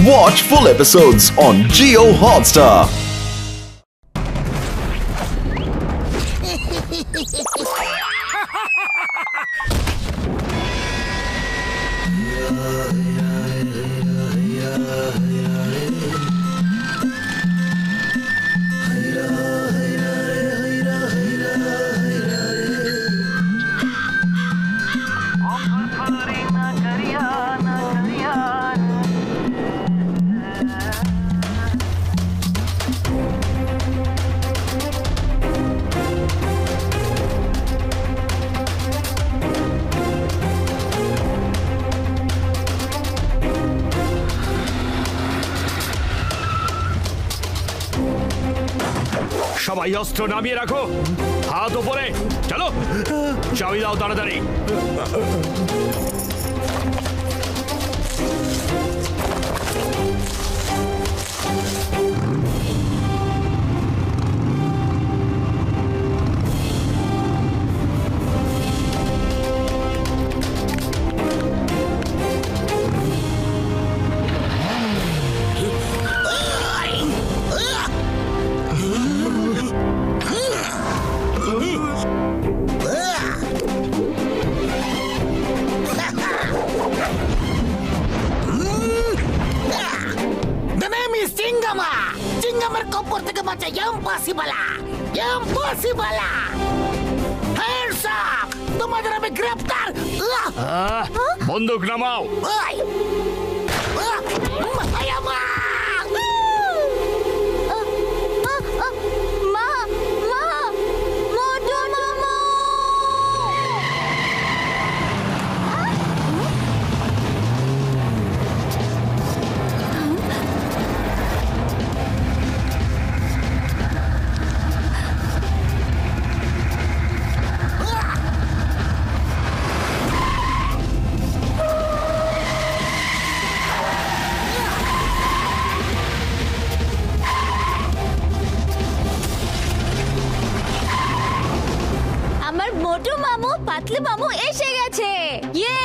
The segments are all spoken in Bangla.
Watch full episodes on Jio Hotstar. সবাই অস্ত্র নামিয়ে রাখো, হাত উপরে, চলো চাবি দাও তাড়াতাড়ি। চিঙ্গামের কবর থেকে বাঁচা ইম্পসিবল, ইম্পসিবল। হ্যান্ডস আপ, তোমাদের আমি গ্রেফতার। বন্দুক নামাও। আমার মোটু মামু পাতলু মামু এসে গেছে। ইয়ে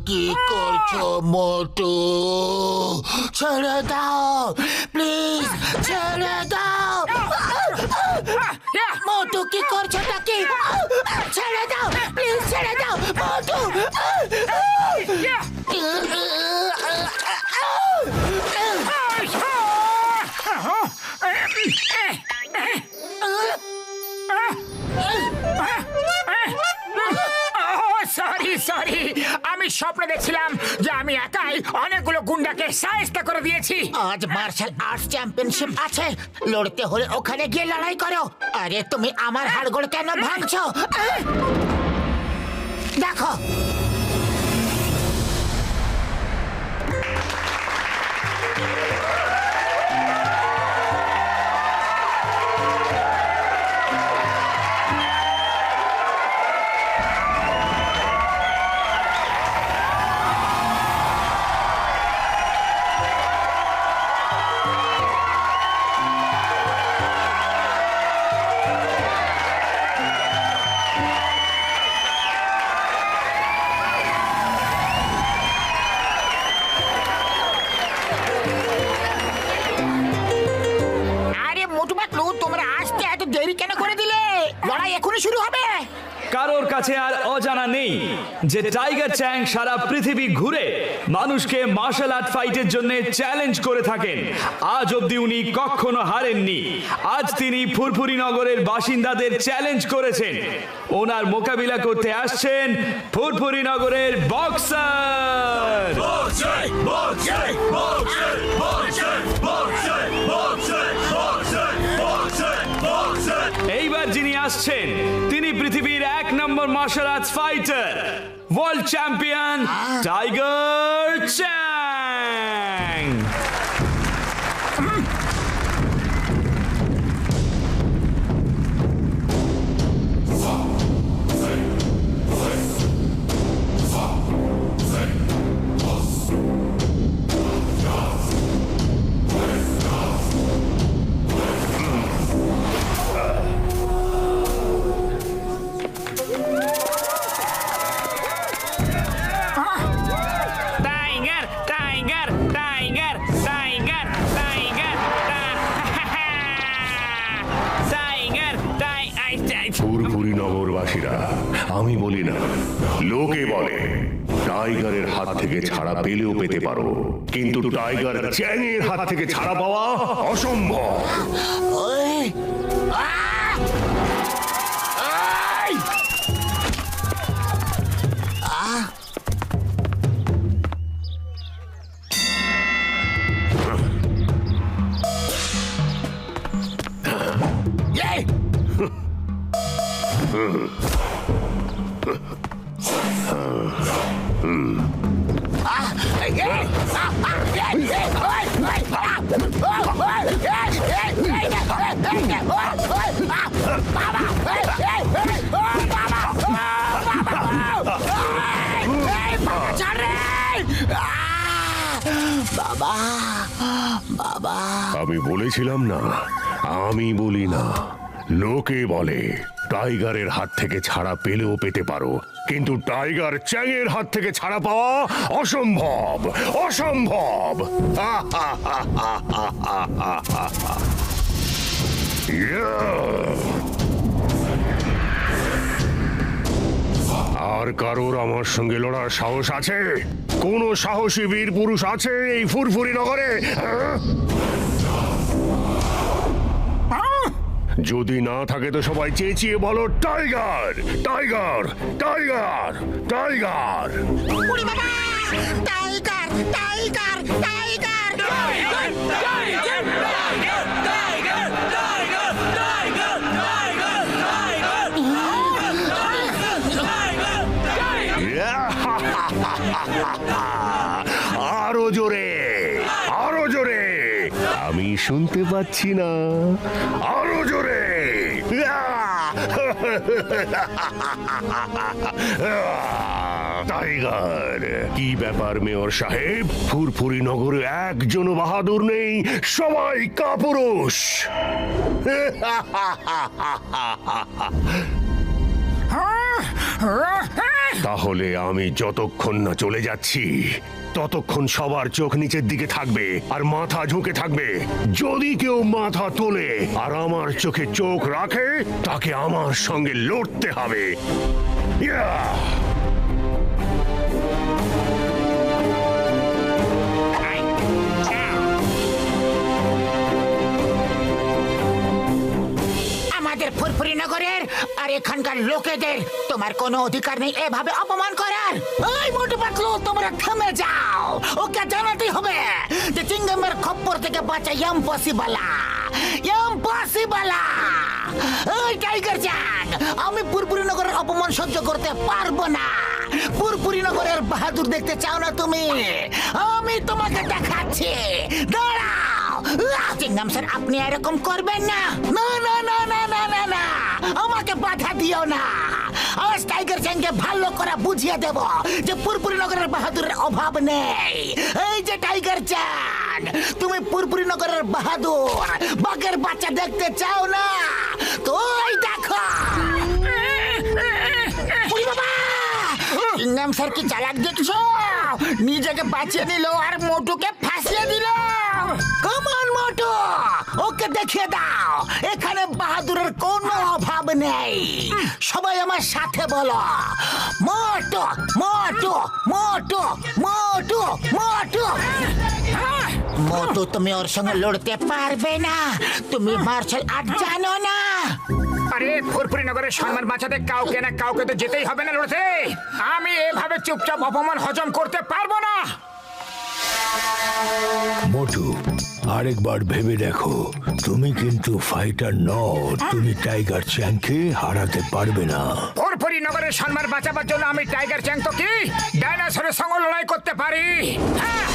কি করছো মোটু? ছেড়ে দাও প্লিজ, ছেড়ে দাও। মোটু কি করছো নাকি? ছেড়ে দাও প্লিজ, ছেড়ে দাও মোটু। সরি সরি, আমি স্বপ্ন দেখছিলাম যে আমি একাই অনেকগুলো গুন্ডাকে সাহায্য করে দিয়েছি। আজ মার্শাল আর্টস চ্যাম্পিয়নশিপ আছে, লড়তে হলে ওখানে গিয়ে লড়াই করো। আরে তুমি আমার হাড়গোড় কেন ভাঙছো? দেখো দেরি কেন করে দিলে? লড়াই এখনই শুরু হবে। কারোর কাছে আর অজানা নেই যে টাইগার চ্যাং সারা পৃথিবী ঘুরে মানুষকে মার্শাল আর্ট ফাইটের জন্য চ্যালেঞ্জ করে থাকেন। আজ অবধি উনি কখনো হারেননি। আজ তিনি ফুরফুরি নগরের বাসিন্দাদের চ্যালেঞ্জ করেছেন। ওনার মোকাবিলা করতে আসছেন ফুরফুরি নগরের বক্সার। এইবার যিনি আসছেন তিনি পৃথিবীর 1 নম্বর martial arts fighter, world champion Tiger Chang. নগরবাসীরা, আমি বলি না, লোকে বলে টাইগারের হাত থেকে ছাড়া পেলেও পেতে পারো, কিন্তু টাইগার চ্যাংয়ের হাত থেকে ছাড়া পাওয়া অসম্ভব। ওই বাবা, বাবা, আমি বলেছিলাম না, আমি বলি না, লোকে বলে টাইগারের হাত থেকে ছাড়া পেলেও পেতে পারো, কিন্তু টাইগার চ্যাংয়ের হাত থেকে ছাড়া পাওয়া অসম্ভব, অসম্ভব। আর কারোর আমার সঙ্গে লড়ার সাহস আছে? কোন সাহসী বীর পুরুষ আছে এই ফুরফুরি নগরে? যদি না থাকে তো সবাই চেঁচিয়ে বলো টাইগার, টাইগার, টাইগার, টাইগার। উড়ি বাবা! Tiger, tiger, tiger! আরো জোরে, আরো জোরে, আমি শুনতে পাচ্ছি না, আরো জোরে। টাইগার, কি ব্যাপার মেয়র সাহেব? ফুরফুরি নগরে একজন বাহাদুর নেই, সবাই কাপুরুষ। তাহলে আমি যতক্ষণ না চলে যাচ্ছি ততক্ষণ সবার চোখ নিচের দিকে থাকবে আর মাথা ঝুঁকে থাকবে। যদি কেউ মাথা তোলে আর আমার চোখে চোখ রাখে, তাকে আমার সঙ্গে লড়তে হবে। আমাদের ফুরফুরি নগরের আর এখানকার লোকেদের তোমার কোনো অধিকার নেই এভাবে অপমান করার। ওই মোটু পাতলু, তোমরা থেমে যাও। ওকে জানাতেই হবে যে চিংগামের খপ্পর থেকে বাঁচা ইম্পসিবল, ইম্পসিবল। ওই টাইগার চ্যাং, আমি ফুরফুরি নগরের অপমান সহ্য করতে পারবো না। ফুরফুরি নগরের বাহাদুর দেখতে চাও না তুমি? আমি তোমাকে দেখাচ্ছি, দাঁড়াও। চিংগাম স্যার, আপনি এরকম করবেন না। না না না না না না না, আমাকে বাধা দিও না। আজ টাইগার চ্যাংকে ভালো করে বুঝিয়ে দেব যে ফুরফুরি নগরের বাহাদুরের অভাব নেই। এই যে টাইগার চ্যাং, তুমি ফুরফুরি নগরের বাহাদুর বাঘের বাচ্চা দেখতে চাও না? তো এই দেখো। চিংগাম স্যার কি চালাক দেখছো? নিজেকে বাঁচিয়ে নিল আর মোটুকে ফাঁসিয়ে দিল। কমান মোটু, ওকে দেখিয়ে দাও এখানে বাহাদুরের কোনো অভাব নেই। সবাই আমার সাথে বলো, মোটু, মোটু, মোটু, মোটু, মোটু। মোটু, তুমি ওর সঙ্গে লড়তে পারবে না, তুমি মার্শাল আর্ট জানো না। আরে ফুরফুরি নগরের সম্মান বাঁচাতে কাউকে না কাউকে তো যেতেই হবে না লড়তে। আমি এভাবে চুপচাপ অপমান হজম করতে পারবো না। মোটু, আরেকবার ভেবে দেখো, তুমি কিন্তু ফাইটার নও। তুমি টাইগার চ্যাংকে হারাতে পারবে না। ফুরফুরি নগরের সম্মান বাঁচাবার জন্য আমি টাইগার চ্যাং তো কি ডাইনোসরের সঙ্গে লড়াই করতে পারি। হ্যাঁ,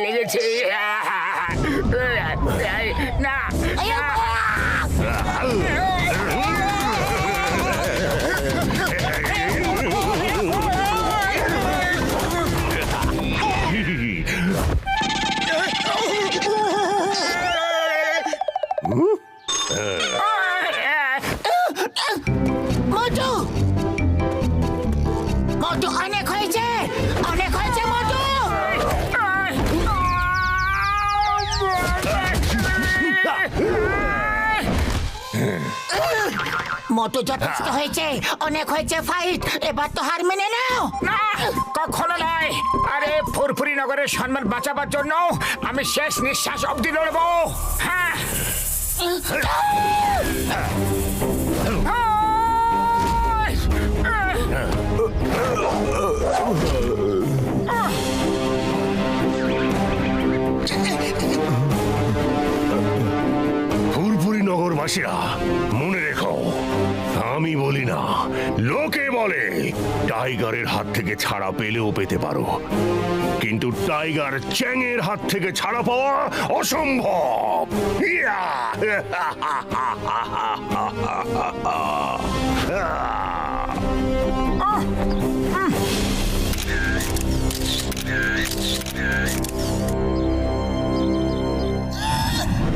লেগেছে না মোটু মোটু অনেক হয়েছে মোটু। মোটু যথেষ্ট হয়েছে, অনেক হয়েছে ফাইট, এবার তো হার মেনে নাও। না কখনো নয়। আরে ফুরফুরি নগরের সম্মান বাঁচাবার জন্য আমি শেষ নিঃশ্বাস অবধি লড়বো। হ্যাঁ ফুরফুরি নগরবাসীরা মনে রেখো, আমি বলি না, লোকে বলে টাইগারের হাত থেকে ছাড়া পেলেও পেতে পারো, কিন্তু টাইগার চ্যাংয়ের হাত থেকে ছাড়া পাওয়া অসম্ভব। ইয়া!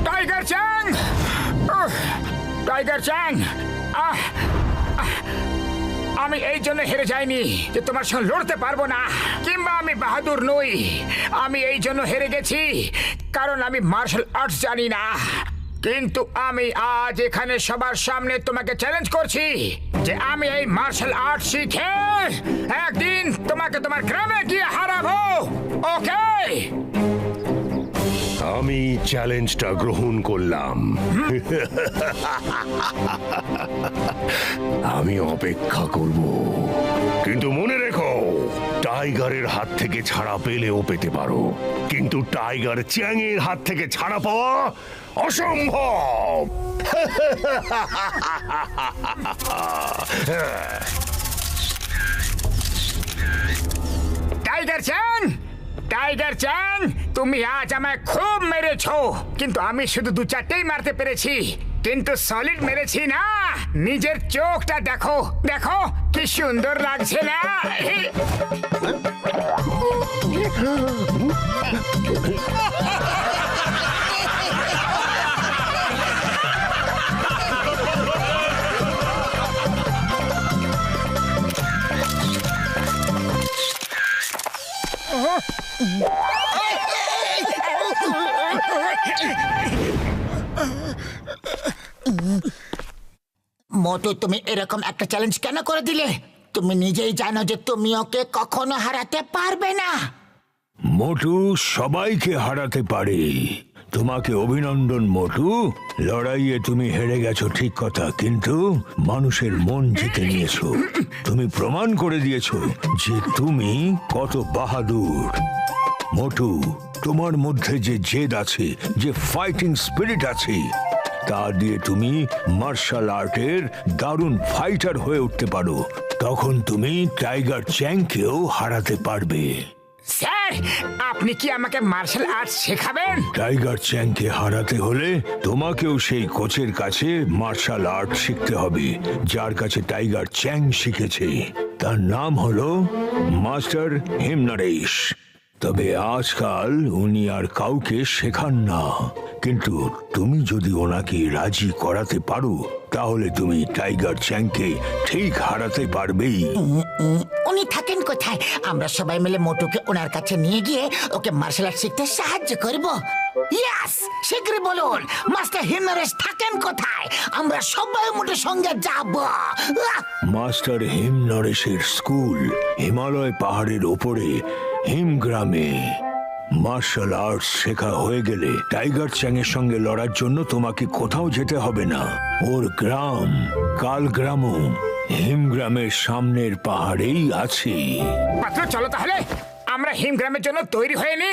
টাইগার চ্যাং, টাইগার চ্যাং, আমি এই জন্য হেরে যাইনি যে তোমার সঙ্গে লড়তে পারবো না, কিংবা আমি বাহাদুর নই। আমি এই জন্য হেরে গেছি কারণ আমি মার্শাল আর্টস জানি না। কিন্তু আমি আজ এখানে সবার সামনে তোমাকে চ্যালেঞ্জ করছি যে আমি এই মার্শাল আর্ট শিখে একদিন তোমাকে তোমার গ্রামে গিয়ে হারাবো। ওকে? আমি চ্যালেঞ্জটা গ্রহণ করলাম। আমি অপেক্ষা করব, কিন্তু মনে রেখো, টাইগারের হাত থেকে ছাড়া পেলেও পেতে পারো, কিন্তু টাইগার চ্যাংয়ের হাত থেকে ছাড়া পাওয়া অসম্ভব। টাইগার চ্যাং, টাইগার চ্যাং, তুমি আজ আমায় খুব মেরেছো, কিন্তু আমি শুধু 2-4টেই মারতে পেরেছি, কিন্তু সলিড মেরেছি না। নিজের চোখটা দেখো, দেখো কি সুন্দর লাগছে না? মোটু, তুমি এরকম একটা চ্যালেঞ্জ কেন করে দিলে? তুমি নিজেই জানো যে তুমি ওকে কখনো হারাতে পারবে না। মোটু সবাইকে হারাতে পারে। তোমাকে অভিনন্দন মোটু, লড়াইয়ে তুমি হেরে গেছো ঠিক কথা, কিন্তু মানুষের মন জিতে নিয়েছো। তুমি প্রমাণ করে দিয়েছো যে তুমি কত বাহাদুর। মোটু, তোমার মধ্যে যে জেদ আছে, যে ফাইটিং স্পিরিট আছে, তা দিয়ে তুমি মার্শাল আর্টের দারুণ ফাইটার হয়ে উঠতে পারো। তখন তুমি টাইগার চ্যাংকেও হারাতে পারবে। স্যার, আপনি কি আমাকে মার্শাল আর্টস শেখাবেন? টাইগার চ্যাংকে হারাতে হলে তোমাকেও সেই কোচের কাছে মার্শাল আর্ট শিখতে হবে, যার কাছে টাইগার চ্যাং শিখেছে। তার নাম হলো মাস্টার হিমনরেশ। তবে আজকাল উনি আর কাউকে শেখান না, কিন্তু তুমি যদি ওনাকে রাজি করাতে পারো, তাহলে তুমি টাইগার চ্যাংকে ঠিক হারাতে পারবেই। উনি থাকেন কোথায়? আমরা সবাই মিলে মোটুকে ওনার কাছে নিয়ে গিয়ে ওকে মার্শাল আর্ট শিখতে সাহায্য করব। ইয়েস, শীঘ্রই বলুন মাস্টার হিমনরেশ থাকেন কোথায়? আমরা সবাই মোটুর সঙ্গে যাব। মাস্টার হিমনরেশের স্কুল হিমালয় পাহাড়ের ওপরে হিমগ্রামে। মার্শাল আর্টস শেখা হয়ে গেলে টাইগার চ্যাং এর সঙ্গে লড়ার জন্য তোমাকে কোথাও যেতে হবে না। ওর গ্রাম কালগ্রামও হিমগ্রামের সামনের পাহাড়েই আছে। পাতলু চলো তাহলে আমরা হিমগ্রামের জন্য তৈরি হয়ে নি।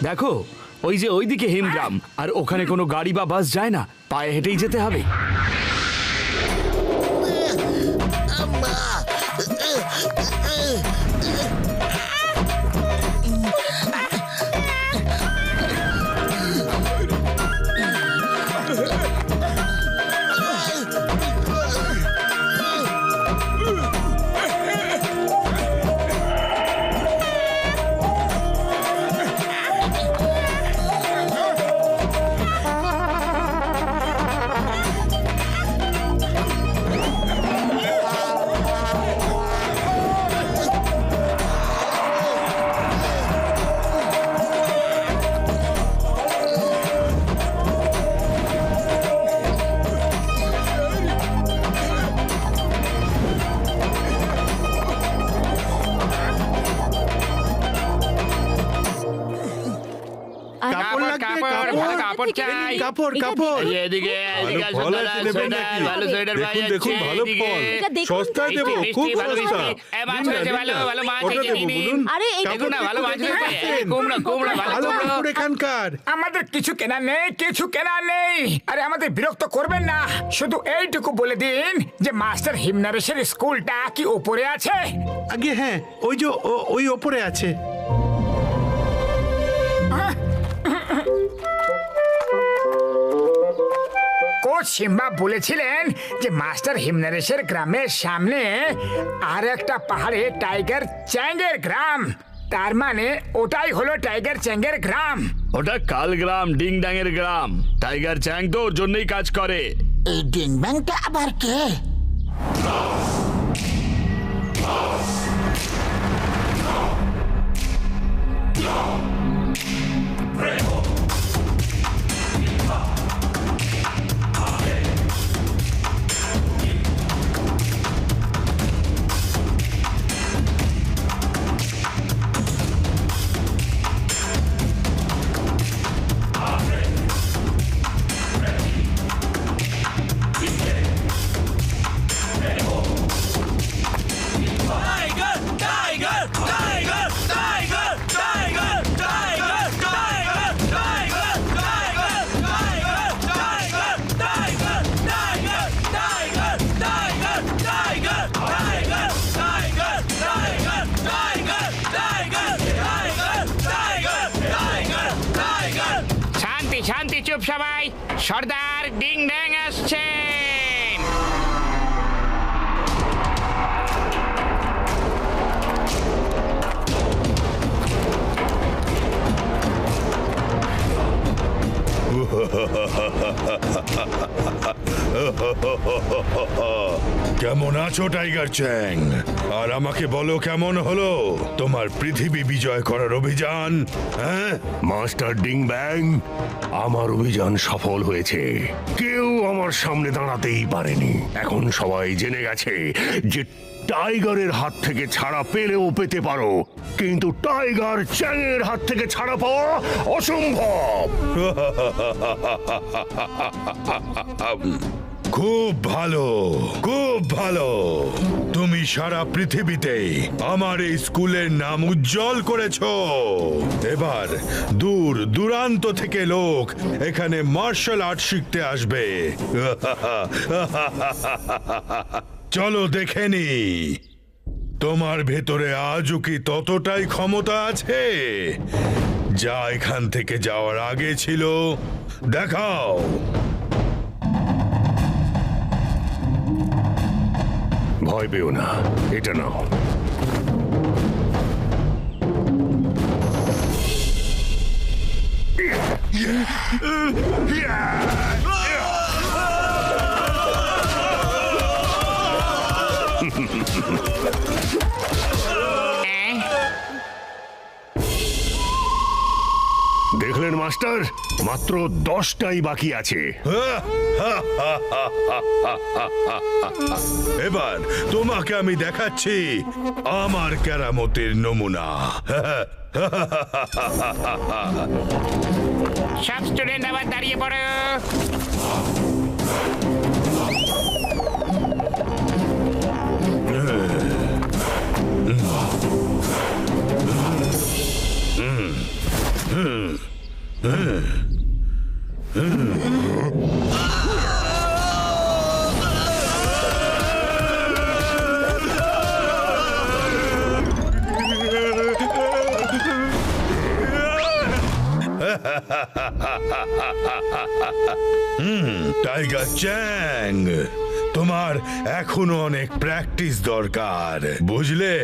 দেখো ওই যে ওইদিকে হিমগ্রাম, আর ওখানে কোনো গাড়ি বা বাস যায় না, পায়ে হেঁটেই যেতে হবে। কাপড় চাই, কাপড় কাপড় এদিকে এদিকে আসো, ভালো দাদা, আছে দেবেন সোয়েটার, নাকি? ভালো সোয়েটার পাওয়া দেখুন দেখুন যাচ্ছে, ভালো এদিকে। ফল এটা দেখুন সস্তায় দেবো মিষ্টি, খুব ভালো সস্তা মিষ্টি। এ, মাছ নিন না, হয়েছে, নিন ভালো, না। ভালো মাছ কত হয়েছে, দেবো নিন, বলুন? আরে এই দেখুন না, ভালো মাছ হয়েছে, দেখুন। কুমড়ো কুমড়ো ভালো ভালো কুমড়ো। কাপড় এখানকার আমাদের কিছু কেনা নেই, কিছু কেনা নেই। আরে আমাদের বিরক্ত করবেন না, শুধু এইটুকু বলে দিন যে মাস্টার হিমনারেশের স্কুলটা কি উপরে আছে? আগে হ্যাঁ ওই যে ওই ওপরে আছে। কোচ সিম্বা বলেছিলেন যে মাস্টার হিমনারেশের গ্রামের সামনে আর একটা পাহাড়ে টাইগার চ্যাংয়ের গ্রাম। তার মানে ওটাই হলো টাইগার চ্যাংয়ের গ্রাম। ওটা কালগ্রাম ডিং ডাঙের গ্রাম। টাইগার চ্যাং তো ওর জন্যই কাজ করে। এই ডিং ব্যাংটা আবার কে? শান্তি শান্তি, চুপ সবাই। সর্দার ডিং ড্যাং আসছেন। কেমন আছো টাইগার চ্যাং? আর আমাকে বলো কেমন হলো তোমার পৃথিবী বিজয় করার অভিযান? হ্যাঁ মাস্টার ডিং ব্যাং, আমার অভিযান সফল হয়েছে। কেউ আমার সামনে দাঁড়াতেই পারেনি। এখন সবাই জেনে গেছে যে টাইগারের হাত থেকে ছাড়া পেলেও পেতে পারো, কিন্তু টাইগার চ্যাংয়ের হাত থেকে ছাড়া পাওয়া অসম্ভব। খুব ভালো, খুব ভালো। তুমি সারা পৃথিবীতে আমার এই স্কুলের নাম উজ্জ্বল করেছো। এবার দূর দূরান্ত থেকে লোক এখানে মার্শাল আর্ট শিখতে আসবে। চলো দেখে নি তোমার ভেতরে আজও কি ততটাই ক্ষমতা আছে যা এখান থেকে যাওয়ার আগে ছিল। দেখাও। ভয় পেও না, এটা নাও। দেখলেন মাস্টার, মাত্র 10টাই বাকি আছে। এবার তোমাকে আমি দেখাচ্ছি আমার কেরামতের নমুনা। সব স্টুডেন্ট আবার দাঁড়িয়ে পড়ো। টাইগার চ্যাং, তোমার এখনো অনেক প্র্যাকটিস দরকার, বুঝলে?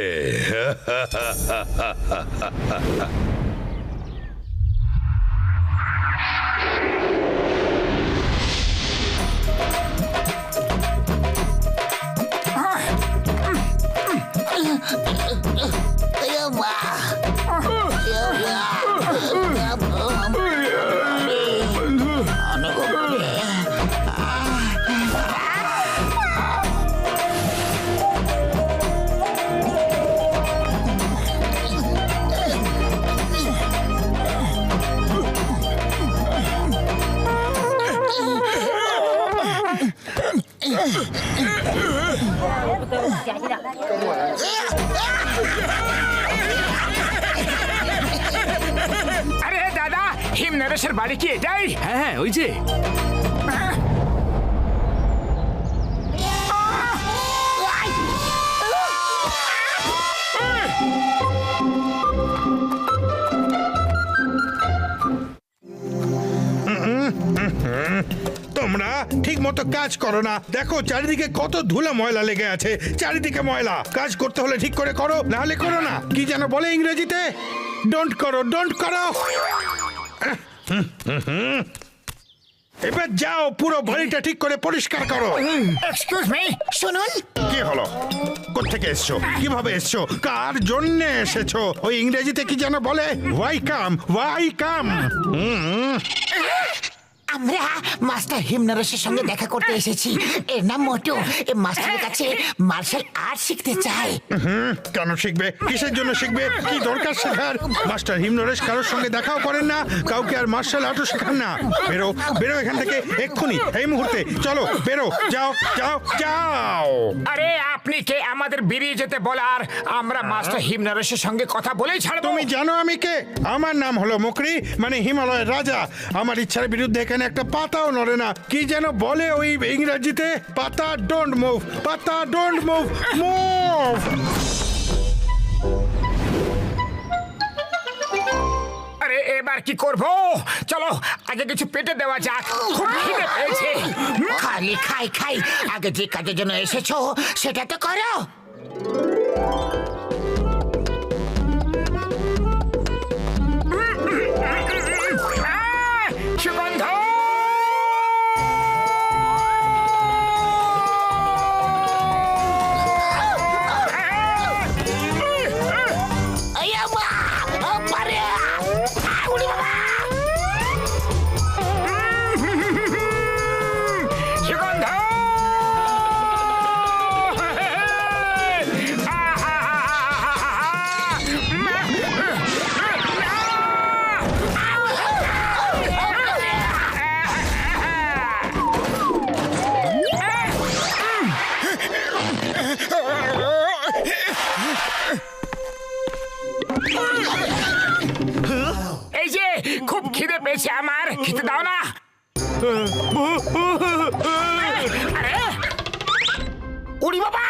আরে দাদা, হিম নরেশের বাড়ি কি এটাই? হ্যাঁ হ্যাঁ, ওই যে। তোমরা ঠিক মতো কাজ করো না। দেখো চারিদিকে কত ধুলো ময়লা লেগে আছে, চারিদিকে ময়লা। কাজ করতে হলে ঠিক করে করো, না হলে করো না। কি যেন বলে ইংরেজিতে? ডোন্ট করো, ডোন্ট করো। এবার যাও, পুরো বাড়িটা ঠিক করে পরিষ্কার করো। এক্সকিউজ মি, শুনুন, কি হলো? কোত্থেকে এসছো? কিভাবে এসছো? কার জন্য এসেছো? ওই ইংরেজিতে কি যেন বলে? ওয়াই কাম, ওয়াই কাম। আমরা মাস্টার হিমনরেশের সঙ্গে দেখা করতে এসেছি। এর নাম মোটু। এই মাস্টারের কাছে মার্শাল আর্ট শিখতে চাই। কেন শিখবে? কিসের জন্য শিখবে? কি দরকার শেখার? মাস্টার হিমনরেশ কারোর সঙ্গে দেখাও করেন না, কাউকে আর মার্শাল আর্টও শেখান না। বেরো, বেরো এখান থেকে এক্ষুনি, এই মুহূর্তে। চলো বেরো, যাও যাও যাও। আরে আপনি কে আমাদের বেরিয়ে যেতে বলার? আমরা মাস্টার হিম নরেশের সঙ্গে কথা বলেই ছাড়বো। তুমি জানো আমি কে? আমার নাম হলো মুকরি, মানে হিমালয়ের রাজা। আমার ইচ্ছার বিরুদ্ধে এখানে একটা পাতাও নড়ে না। কি যেন বলে ওই ইংরেজিতে? পাতা ডোন্ট মুভ, পাতা ডোন্ট মুভ, মুভ। আরে এবার কি করব? চলো আগে কিছু পেটে দেওয়া যাক, খুব খিদে পেয়েছে। খালি খাই খাই, আগে যে কাজের জন্য এসেছো সেটা তো করো। সুগন্ধ, সুগন্ধ, এই যে খুব খিদে পেয়েছে আমার, খেতে দাও না। আরে উড়ি বাবা,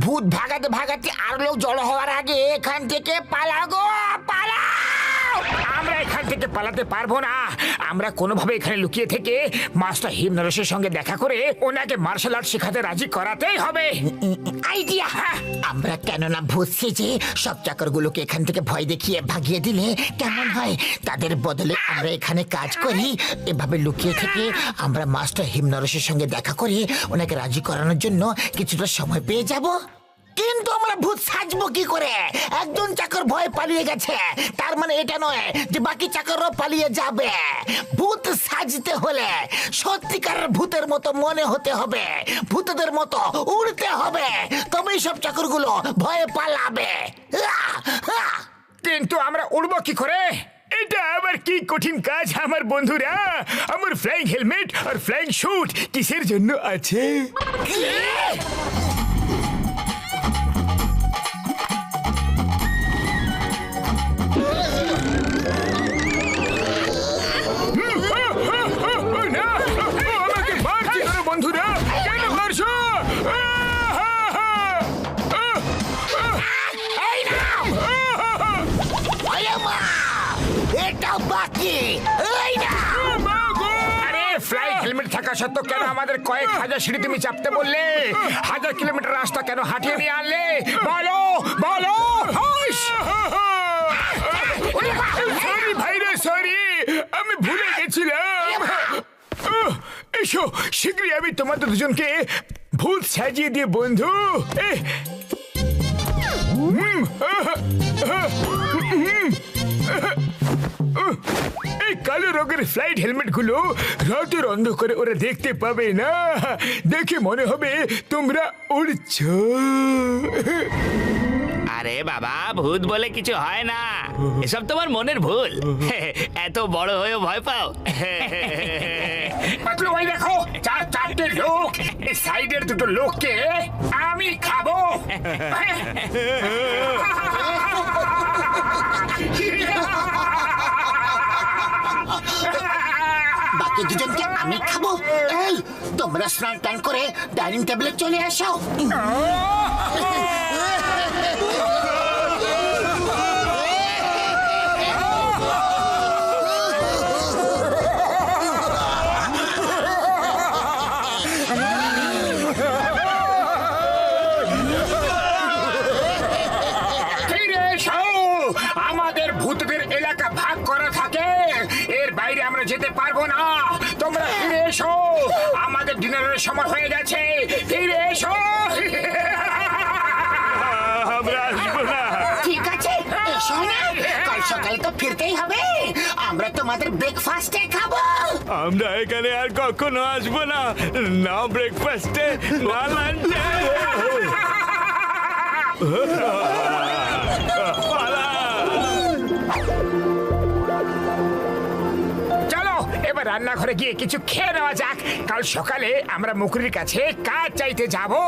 ভূত ভাগাতে ভাগাতে আর লোক জড়ো হওয়ার আগে এখান থেকে পালাগো, পালাও। আমরা এখান থেকে পালাতে পারবো না। আমরা কোনোভাবে এখানে লুকিয়ে থেকে মাস্টার হিমনরেশের সঙ্গে দেখা করে ওনাকে মার্শাল আর্ট শেখাতে রাজি করাতেই হবে। আইডিয়া! আমরা কেননা বুঝছি যে সব চাকরগুলোকে এখান থেকে ভয় দেখিয়ে ভাগিয়ে দিলে কেমন হয়, তাদের বদলে আমরা এখানে কাজ করি। এভাবে লুকিয়ে থেকে আমরা মাস্টার হিমনরেশের সঙ্গে দেখা করে ওনাকে রাজি করানোর জন্য কিছুটা সময় পেয়ে যাব। কিন্তু আমরা ভূত সাজবো কি করে? একজন চাকর ভয় পালিয়ে গেছে, তার মানে এটা নয় যে বাকি চাকরও পালিয়ে যাবে। ভূত সাজতে হলে সত্যিকার ভূতের মতো মনে হতে হবে, ভূতদের মতো উড়তে হবে, তবেই সব চাকরগুলো ভয়ে পালাবে। কিন্তু আমরা উড়বো কি করে? এটা আবার কি কঠিন কাজ আমার বন্ধুরা। আমার flying helmet are flying shoot কিসের জন্য আছে? থাকা সত্ত্বেও কেন আমাদের কয়েক হাজার সিঁড়ি তুমি চাপতে বললে? 1000 কিলোমিটার রাস্তা কেন হাঁটিয়ে নিয়ে আনলে? বলো বলো। সরি ভাইরে, সরি, আমি ভুলে গেছিলাম। এসো শীঘ্রই আমি তোমাদের দুজনকে ভূত সাজিয়ে দিয়ে বন্ধু। এই কালো রঙের ফ্লাইট হেলমেট গুলো রাতের অন্ধকারে ওরা দেখতে পাবে না, দেখে মনে হবে তোমরা উড়ছো। আরে বাবা, ভূত বলে কিছু হয় না, এসব তোমার মনের ভুল। এত বড় হয়েও ভয় পাও? পাতলু ভাই দেখো, 4-4টে লোক, এই সাইডের দুটো লোককে আমি খাবো। বাকি দুজনকে আমি খাবো। এই তোমরা স্নান টান করে ডাইনিং টেবিলে চলে আসো। আমাদের ভূতদের এলাকা ভাগ করা থাকে, এর বাইরে আমরা যেতে পারবো না। তোমরা ফিরে এসো, আমাদের ডিনারের সময় হয়ে গেছে, ফিরে এসো। আমরা আসবো না। ঠিক আছে, এসো না, কাল সকালে তো ফিরতেই হবে। আমরা তোমাদের ব্রেকফাস্টে খাবো। আমরা এখানে আর কখনো আসবো না, না ব্রেকফাস্টে না লাঞ্চে। চলো এবার রান্নাঘরে গিয়ে কিছু খেয়ে নেওয়া যাক, কাল সকালে আমরা মুকুরির কাছে কাজ চাইতে যাবো।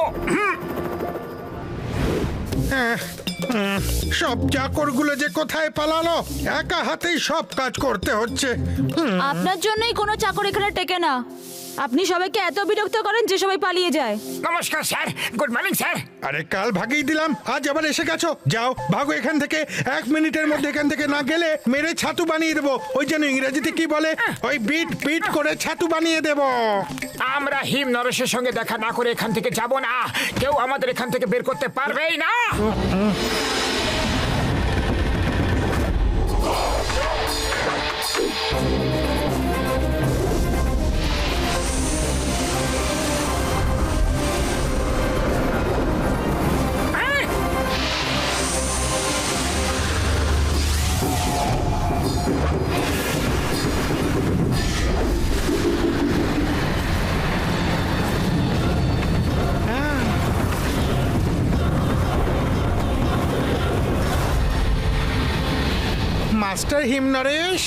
সব চাকরগুলো যে কোথায় পালালো, একা হাতেই সব কাজ করতে হচ্ছে। আপনার জন্যই কোনো চাকর এখানে টেকে না। আপনি সবাইকে এত বিরক্ত করেন যে সবাই পালিয়ে যায়। নমস্কার স্যার, গুড মর্নিং স্যার। আরে কাল ভাগিয়ে দিলাম, আজ আবার এসে গেছো। যাও ভাগো এখান থেকে, 1 মিনিটের মধ্যে এখান থেকে না গেলে মেরে ছাতু বানিয়ে দেবো। ওই যেন ইংরেজিতে কি বলে, ওই বিট বিট করে ছাতু বানিয়ে দেবো। আমরা হিম নরেশের সঙ্গে দেখা না করে এখান থেকে যাব না, কেউ আমাদের এখান থেকে বের করতে পারবেই না। মাস্টার হিমনরেশ,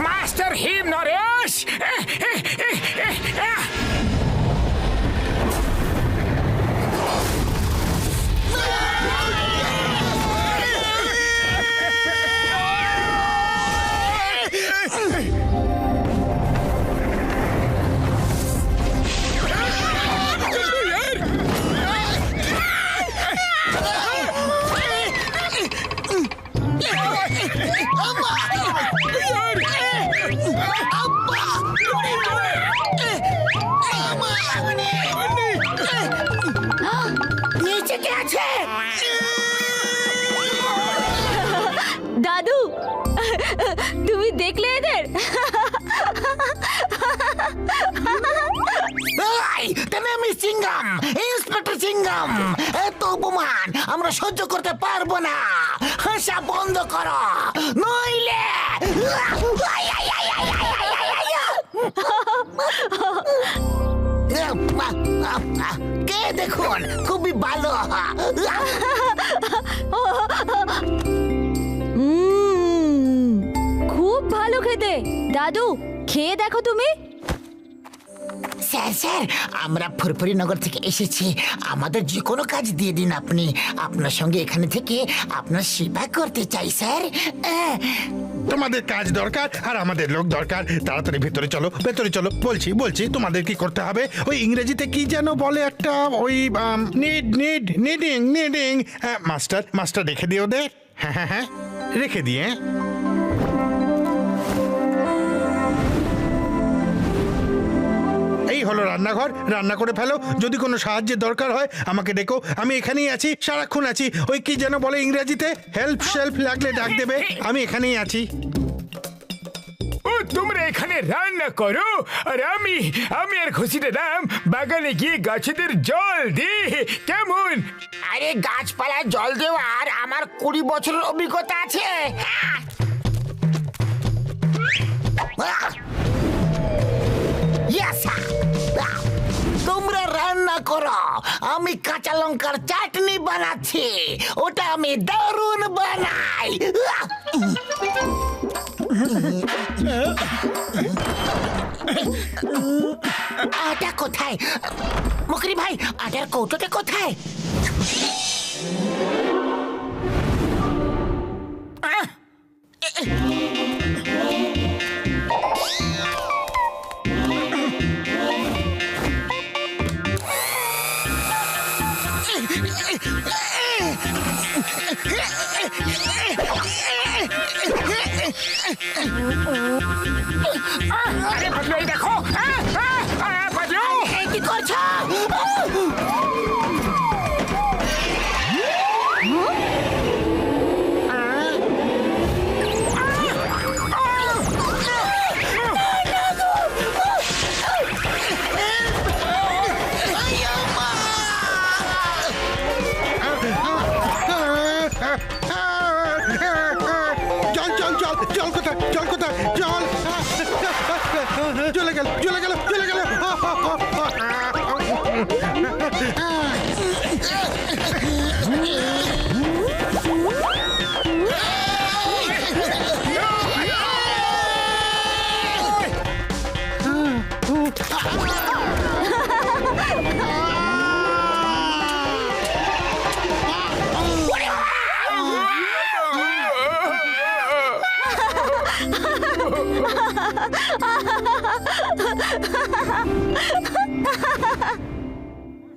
মাস্টার হিম নরেশ, লেগে আছে। দাদু তুমি দেখলে এদের? সিঙ্গাম, ইন্সপেক্টর সিঙ্গাম, এত অপমান আমরা সহ্য করতে পারবো না। হাসা বন্ধ করো, নইলে কে দেখুন, খুবই ভালো। খুব ভালো খেতে। দাদু খেয়ে দেখো তুমি। স্যার স্যার, আমরা ফুরফুরি নগর থেকে এসেছি, আমাদের যে কোনো কাজ দিয়ে দিন আপনি। আপনার সঙ্গে এখানে থেকে আপনার সেবা করতে চাই স্যার। তোমাদের কাজ দরকার আর আমাদের লোক দরকার। তাড়াতাড়ি ভেতরে চলো, ভেতরে চলো। বলছি বলছি তোমাদের কি করতে হবে? ওই ইংরেজিতে কি যেন বলে একটা, ওই নিডিং। মাস্টার রেখে দিও দে। হ্যাঁ হ্যাঁ হ্যাঁ, রেখে দিয়ে। এই হলো রান্নাঘর, রান্না করে ফেলো। যদি কোনো সাহায্যের দরকার হয় আমাকে ডেকো, আমি এখানেই আছি, সারাক্ষণ আছি। ওই কি যেন বলে ইংরেজিতে, হেল্প শেল্প লাগলে ডাক দেবে, আমি এখানেই আছি। ও তোমরা এখানে রান্না করো আর আমি আর খুশিতে দাম বাগানে গিয়ে গাছেদের জল দি, কেমন? আরে গাছপালায় জল দেওয়ার আমার 20 বছরের অভিজ্ঞতা আছে। তোমরা রান্না করো, আমি কাঁচা লঙ্কার চাটনি বানাচ্ছি, ওটা আমি দারুণ বানাই। আটা কোথায় মুকরি ভাই? আটার কৌটোটা কোথায়? আরে বদলু, এই দেখো। বদলু কি করছো? জল কোথায়? জল চলে গেল।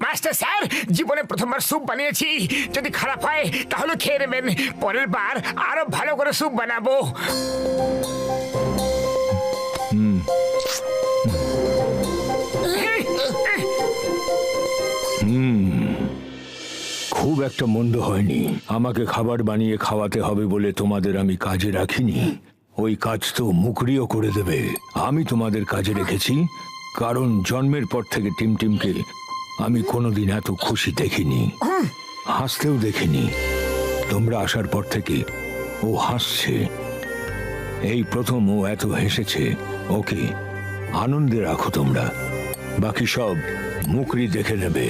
মাস্টার স্যার, জীবনে প্রথমবার স্যুপ বানিয়েছি, যদি খারাপ হয় তাহলে খেয়ে নেবেন, পরের বার আরো ভালো করে স্যুপ বানাবো। খুব একটা মন্দ হয়নি। আমাকে খাবার বানিয়ে খাওয়াতে হবে বলে তোমাদের আমি কাজে রাখিনি। ওই কাজ তো মুকরিও করে দেবে। আমি তোমাদের কাজে রেখেছি কারণ জন্মের পর থেকে টিমকে আমি কোনোদিন এত খুশি দেখিনি, হাসতেও দেখিনি। তোমরা আসার পর থেকে ও হাসছে, এই প্রথম ও এত হেসেছে। ওকে আনন্দে রাখো তোমরা, বাকি সব মুকরি দেখে নেবে।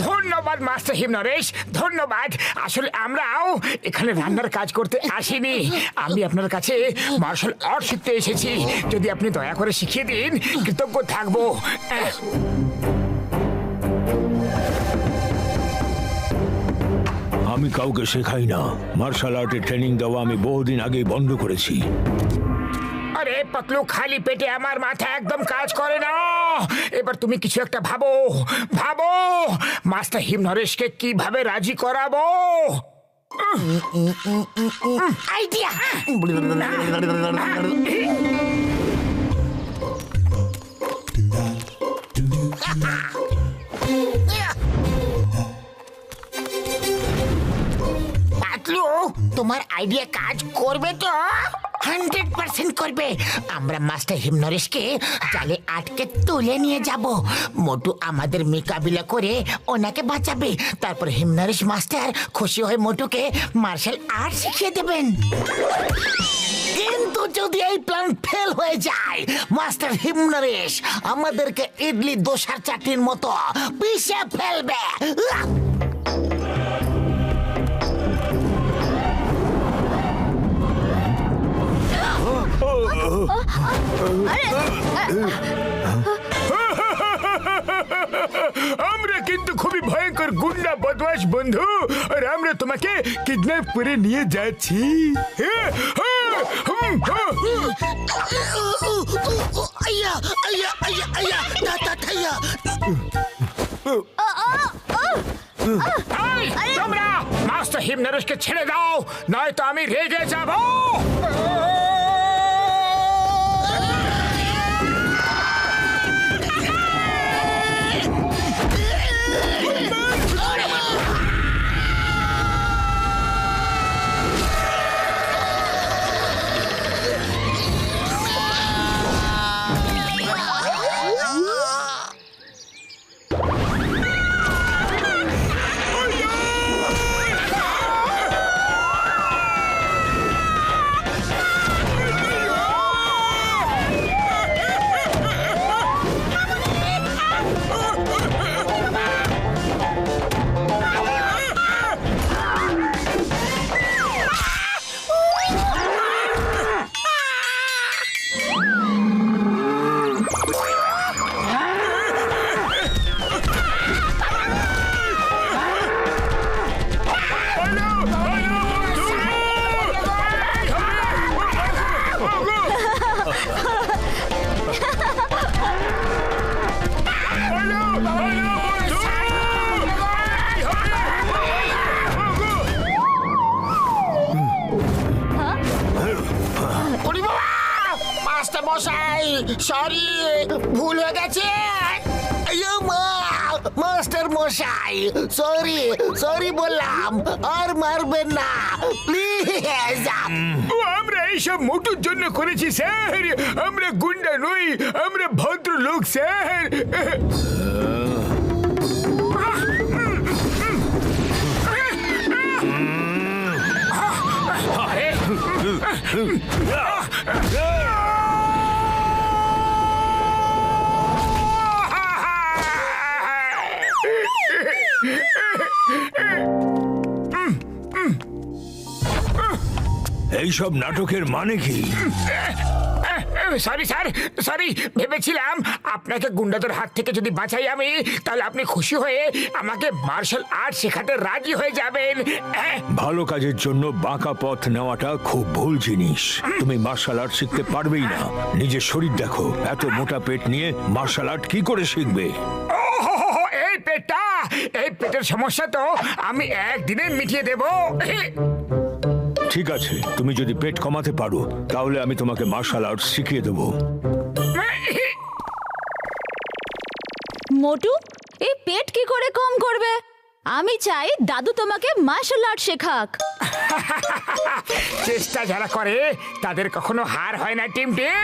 ধন্যবাদ মাস্টার হিমনরেশ, ধন্যবাদ। আসলে আমরাও এখানে রান্নার কাজ করতে আসিনি, আমি আপনার কাছে মার্শাল আর্ট শিখতে এসেছি। যদি আপনি দয়া করে শিখিয়ে দিন, কৃতজ্ঞ থাকবো। আমি কাউকে শেখাই না। মার্শাল আর্টের ট্রেনিং দেওয়া আমি বহুদিন আগেই বন্ধ করেছি। আরে পাতলু, খালি পেটে আমার মাথা একদম কাজ করে না। এবার তুমি কিছু একটা ভাবো, মাস্টার হিমনরেশকে কিভাবে রাজি করাবো। আইডিয়া! তোমার আইডিয়া কাজ করবে তো? 100% করবে। আমরা মাস্টার হিমনরেশকে জালে আটকে তুলে নিয়ে যাব। মোটু আমাদের মোকাবিলা করে ওনাকে বাঁচাবে। তারপর হিমনরেশ মাস্টার খুশি হয়ে মোটুকে মার্শাল আর্ট শিখিয়ে দেবেন। কিন্তু যদি এই প্ল্যান ফেল হয়ে যায়, মাস্টার হিমনরেশ আমাদেরকে ইডলি দোসার চাটনির মতো পিষে ফেলবে। আমরা কিন্তু খুবই ভয়ঙ্কর গুন্ডা বদমাশ বন্ধু, আর আমরা তোমাকে কিডন্যাপ করে নিয়ে যাচ্ছি। আইয়া আইয়া আইয়া আইয়া আইয়া। তোমরা মাস্টার হিমনরেশকে ছেড়ে দাও, নয়তো আমি রেগে যাব। সরি, ভুল হয়ে গেছে। মাস্টার মশাই, সরি সরি বললাম, আর মারবেন না প্লিজ। আমরা এইসব মোটুর জন্য করেছি স্যার, আমরা গুন্ডা নই, আমরা ভদ্রলোক স্যার। এইসব নাটকের মানে কি? Sorry sir, sorry. ভেবেছিলাম আপনাকে গুন্ডাদের হাত থেকে যদি বাঁচাই আমি, তাহলে আপনি খুশি হয়ে আমাকে মার্শাল আর্ট শেখাতে রাজি হয়ে যাবেন। ভালো কাজের জন্য বাঁকা পথ নেওয়াটা খুব ভুল জিনিস। তুমি মার্শাল আর্ট শিখতে পারবেই না। নিজের শরীর দেখো, এত মোটা পেট নিয়ে মার্শাল আর্ট কি করে শিখবে? এই পেটটা, এই পেটের সমস্যা তো আমি একদিনে মিটিয়ে দেব। ঠিক আছে, তুমি যদি পেট কমাতে পারো তাহলে আমি তোমাকে মার্শাল আর্ট শিখিয়ে দেবো। মোটু, এই পেট কি করে কম করবে? আমি চাই দাদু তোমাকে মার্শাল আর্ট শেখাক। চেষ্টা যারা করে তাদের কখনো হার হয় না টিম টিম।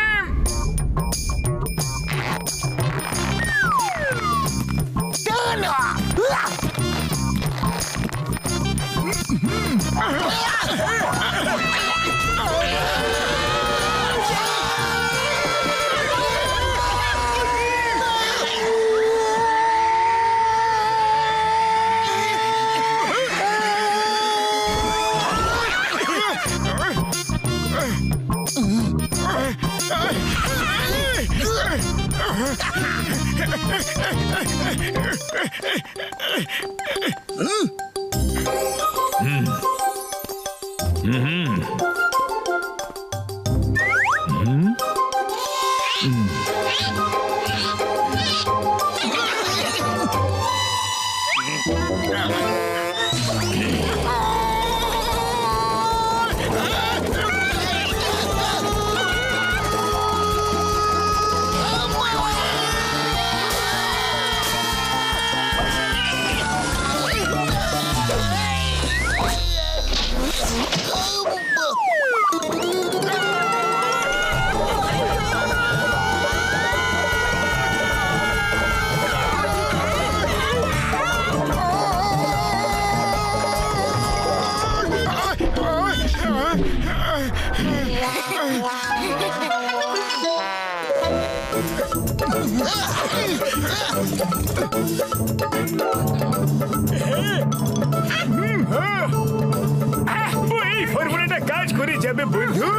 এই ফর্মুলাটা কাজ করে যাবে বন্ধু।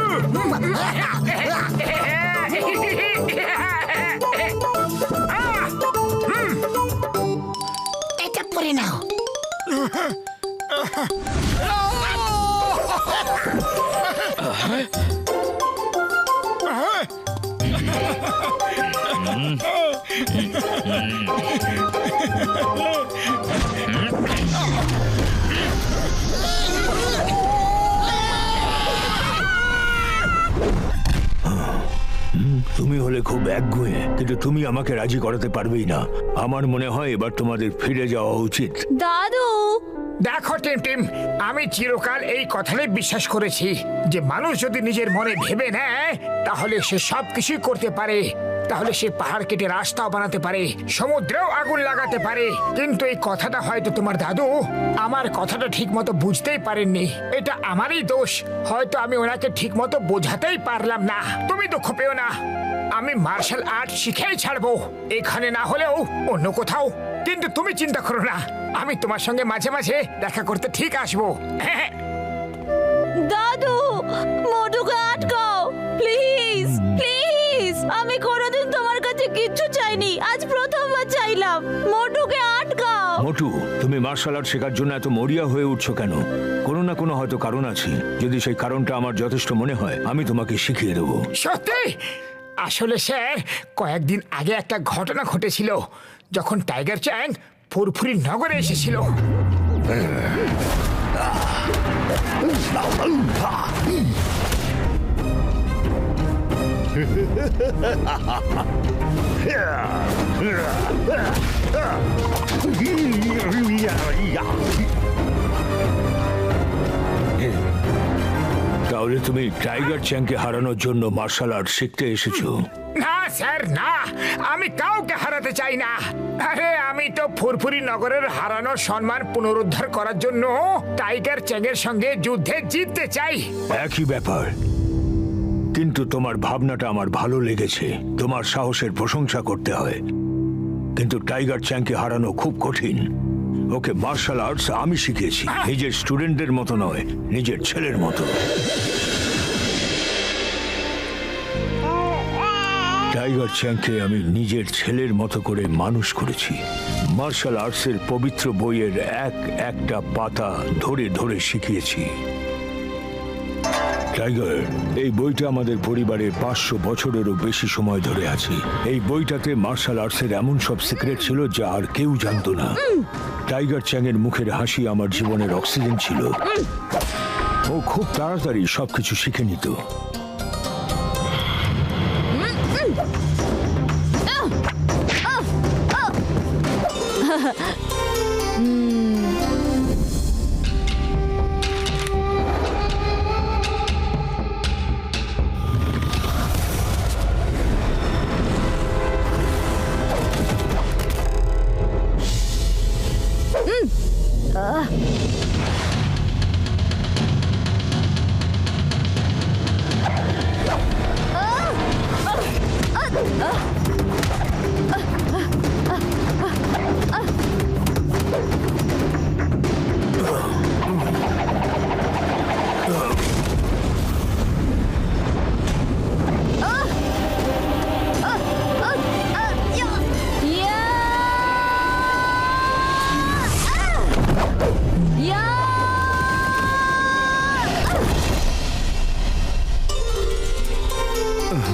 এটা পরে নাও। তুমি হলে খুব একগুঁয়ে, কিন্তু তুমি আমাকে রাজি করাতে পারবেই না। আমার মনে হয় এবার তোমাদের ফিরে যাওয়া উচিত। দাদু, দেখো টিম, আমি চিরকাল এই কথাটাই বিশ্বাস করেছি যে মানুষ যদি নিজের মনে ভেবে নেয় তাহলে সে সবকিছুই করতে পারে। তাহলে সে পাহাড় কেটে রাস্তাও বানাতে পারে, সমুদ্রেও আগুন লাগাতে পারে। কিন্তু এই কথাটা হয়তো তোমার দাদু আমার কথাটা ঠিক মতো বুঝতেই পারেননি। এটা আমারই দোষ, হয়তো আমি ওনাকে ঠিক মতো বোঝাতেই পারলাম না। তুমি দুঃখ পেও না, আমি মার্শাল আর্ট শিখেই ছাড়বো, এখানে না হলেও অন্য কোথাও। কিন্তু তুমি চিন্তা করো না, আমি তোমার সঙ্গে মাঝে মাঝে দেখা করতে ঠিক আসবো। দাদু, মোটুকে আটকাও প্লিজ, প্লিজ। আমি কোনোদিন তোমার কাছে কিচ্ছু চাইনি, আজ প্রথমবার চাইলাম। মোটুকে আটকাও। মোটু, তুমি মার্শাল আর্ট শেখার জন্য এত মরিয়া হয়ে উঠছো কেন? কোনো না কোনো হয়তো কারণ আছে। যদি সেই কারণটা আমার যথেষ্ট মনে হয়, আমি তোমাকে শিখিয়ে দেবো। সত্যি? আসলে স্যার, কয়েকদিন আগে একটা ঘটনা ঘটেছিল যখন টাইগার চ্যাং ফুরফুরি নগরে এসেছিল। তাহলে তুমি টাইগার চ্যাংকে হারানোর জন্য মার্শাল আর্ট শিখতে এসেছো? না স্যার, না, আমি কাউকে হারাতে চাই না। আরে আমি তো ফুরফুরি নগরের হারানো সম্মান পুনরুদ্ধার করার জন্য টাইগার চ্যাংয়ের সঙ্গে যুদ্ধে জিততে চাই। একই ব্যাপার, কিন্তু তোমার ভাবনাটা আমার ভালো লেগেছে। তোমার সাহসের প্রশংসা করতে হয়, কিন্তু টাইগার চ্যাংকে হারানো খুব কঠিন। ওকে মার্শাল আর্টস আমি শিখিয়েছি, নিজের স্টুডেন্টদের মতো নয়, নিজের ছেলের মতো। টাইগার চ্যাংকে আমি নিজের ছেলের মতো করে মানুষ করেছি। মার্শাল আর্টসের পবিত্র বইয়ের একটা পাতা ধরে ধরে শিখিয়েছি। টাইগার, এই বইটা আমাদের পরিবারের 500 বছরেরও বেশি সময় ধরে আছে। এই বইটাতে মার্শাল আর্টসের এমন সব সিক্রেট ছিল যা আর কেউ জানতো না। টাইগার চ্যাংয়ের মুখের হাসি আমার জীবনের অক্সিজেন ছিল। ও খুব তাড়াতাড়ি সবকিছু শিখে নিত।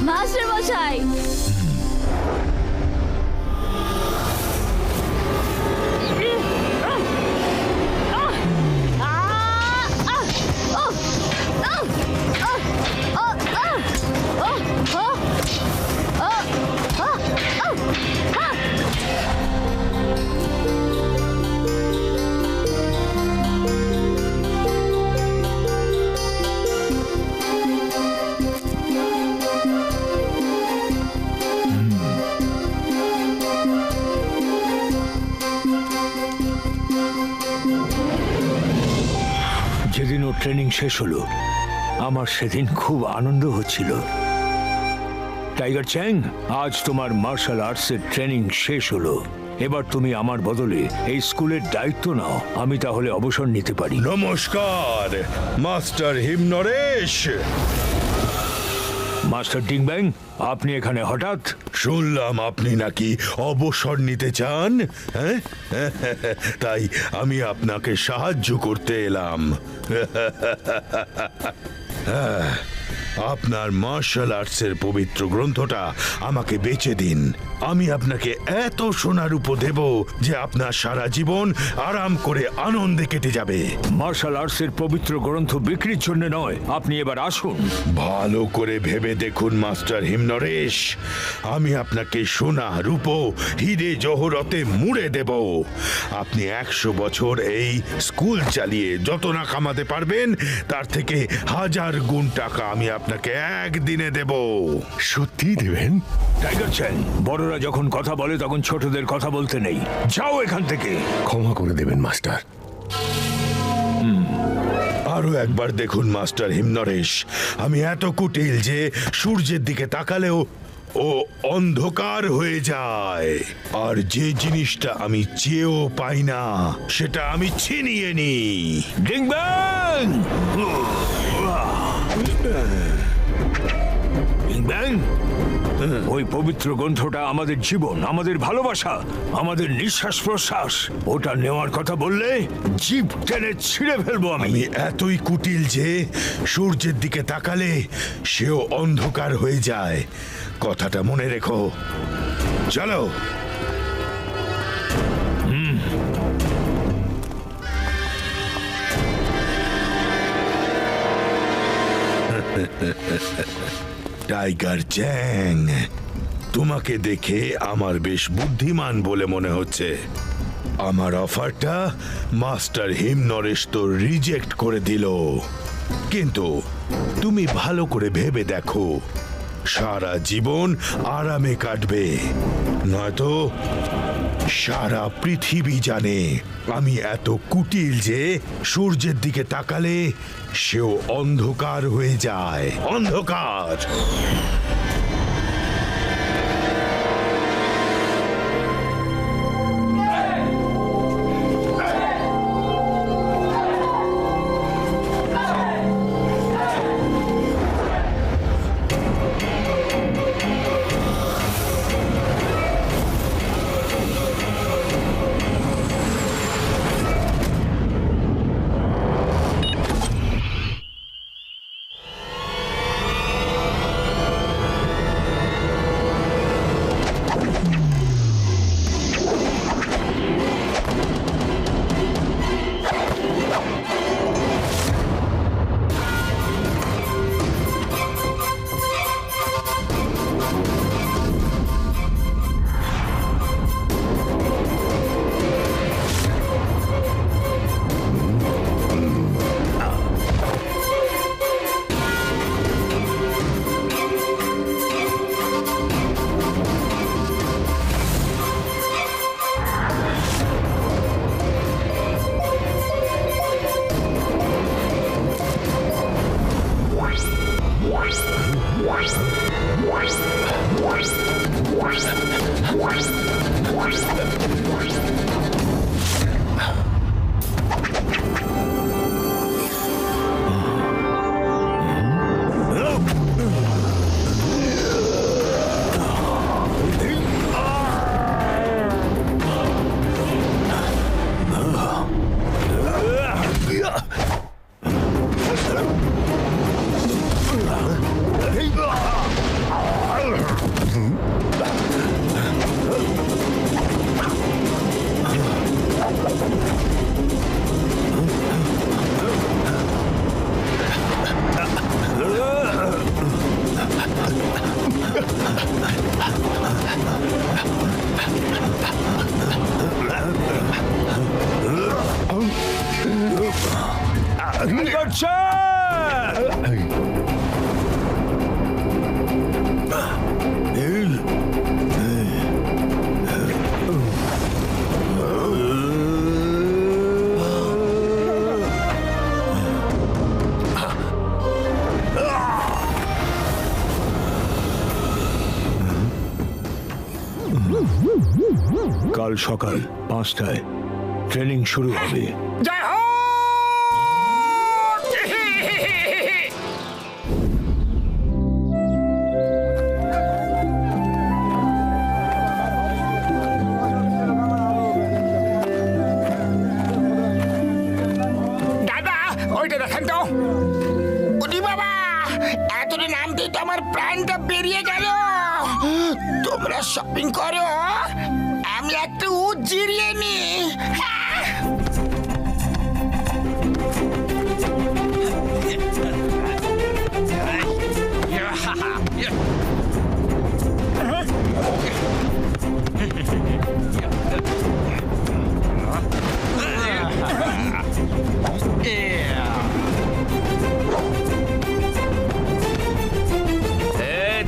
মাস্টার মশাই, যেদিন ওর ট্রেনিং শেষ হলো, আমার সেদিন খুব আনন্দ হচ্ছিল। টাইগার চ্যাং, আজ তোমার মার্শাল আর্টসের ট্রেনিং শেষ হলো। এবার তুমি আমার বদলে এই স্কুলের দায়িত্ব নাও। আমি তাহলে অবসর নিতে পারি। নমস্কার মাস্টার হিমনরেশ। মাস্টার ডিংব্যাং, আপনি এখানে হঠাৎ? শুনলাম আপনি নাকি অবসর নিতে চান, হ্যাঁ? তাই আমি আপনাকে সাহায্য করতে এলাম। আপনার মার্শাল আর্টসের পবিত্র গ্রন্থটা আমাকে বেচে দিন। আমি আপনাকে এত সোনার রূপো দেব যে আপনার সারা জীবন আরাম করে আনন্দে কেটে যাবে। মার্শাল আর্টসের পবিত্র গ্রন্থ বিক্রির জন্য নয়, আপনি এবার আসুন। ভালো করে ভেবে দেখুন মাস্টার হিমনরেশ, আমি আপনাকে সোনা রূপো হিরে জহরতে মুড়ে দেব। আপনি 100 বছর এই স্কুল চালিয়ে যত না কামাতে পারবেন তার থেকে 1000 গুণ টাকা আমি আপনাকে একদিনে দেব। সত্যি দেবেন? টাইগার চ্যাং, বড়রা যখন কথা বলে তখন ছোটদের কথা বলতে নেই। যাও এখান থেকে। ক্ষমা করে দেবেন মাস্টার। আরো একবার দেখুন মাস্টার হিমনরেশ, আমি এত কুটিল যে সূর্যের দিকে তাকালেও ও অন্ধকার হয়ে যায়। আর যে জিনিসটা আমি চেয়েও পাই না সেটা আমি ছিনিয়ে নিই। ডিংব্যাং! ডিংব্যাং, ওই পবিত্র গ্রন্থটা আমাদের জীবন, আমাদের ভালোবাসা, আমাদের নিঃশ্বাস প্রশ্বাস। ওটা নেওয়ার কথা বললে জিভ টেনে ছিঁড়ে ফেলবো আমি। আমি এতই কুটিল যে সূর্যের দিকে তাকালে সেও অন্ধকার হয়ে যায়। কথাটা মনে রেখো। চলো। টাইগার চ্যাং, তোমাকে দেখে আমার বেশ বুদ্ধিমান বলে মনে হচ্ছে। আমার অফারটা মাস্টার হিমনরেশ তো রিজেক্ট করে দিল, কিন্তু তুমি ভালো করে ভেবে দেখো, সারা জীবন আরামে কাটবে, নয়তো সারা পৃথিবী জানে আমি এত কুটিল যে সূর্যের দিকে তাকালে সেও অন্ধকার হয়ে যায়। অন্ধকার। কাল কাল সকাল 5টায় ট্রেনিং শুরু হবে। জয় হো। দাদা ওইটা দেখেন তো। ওরে বাবা, এতটা নামতেই তো আমার প্রাণটা বেরিয়ে গেল। তোমরা শপিং করো, আমি একটু জিরিয়ে নি।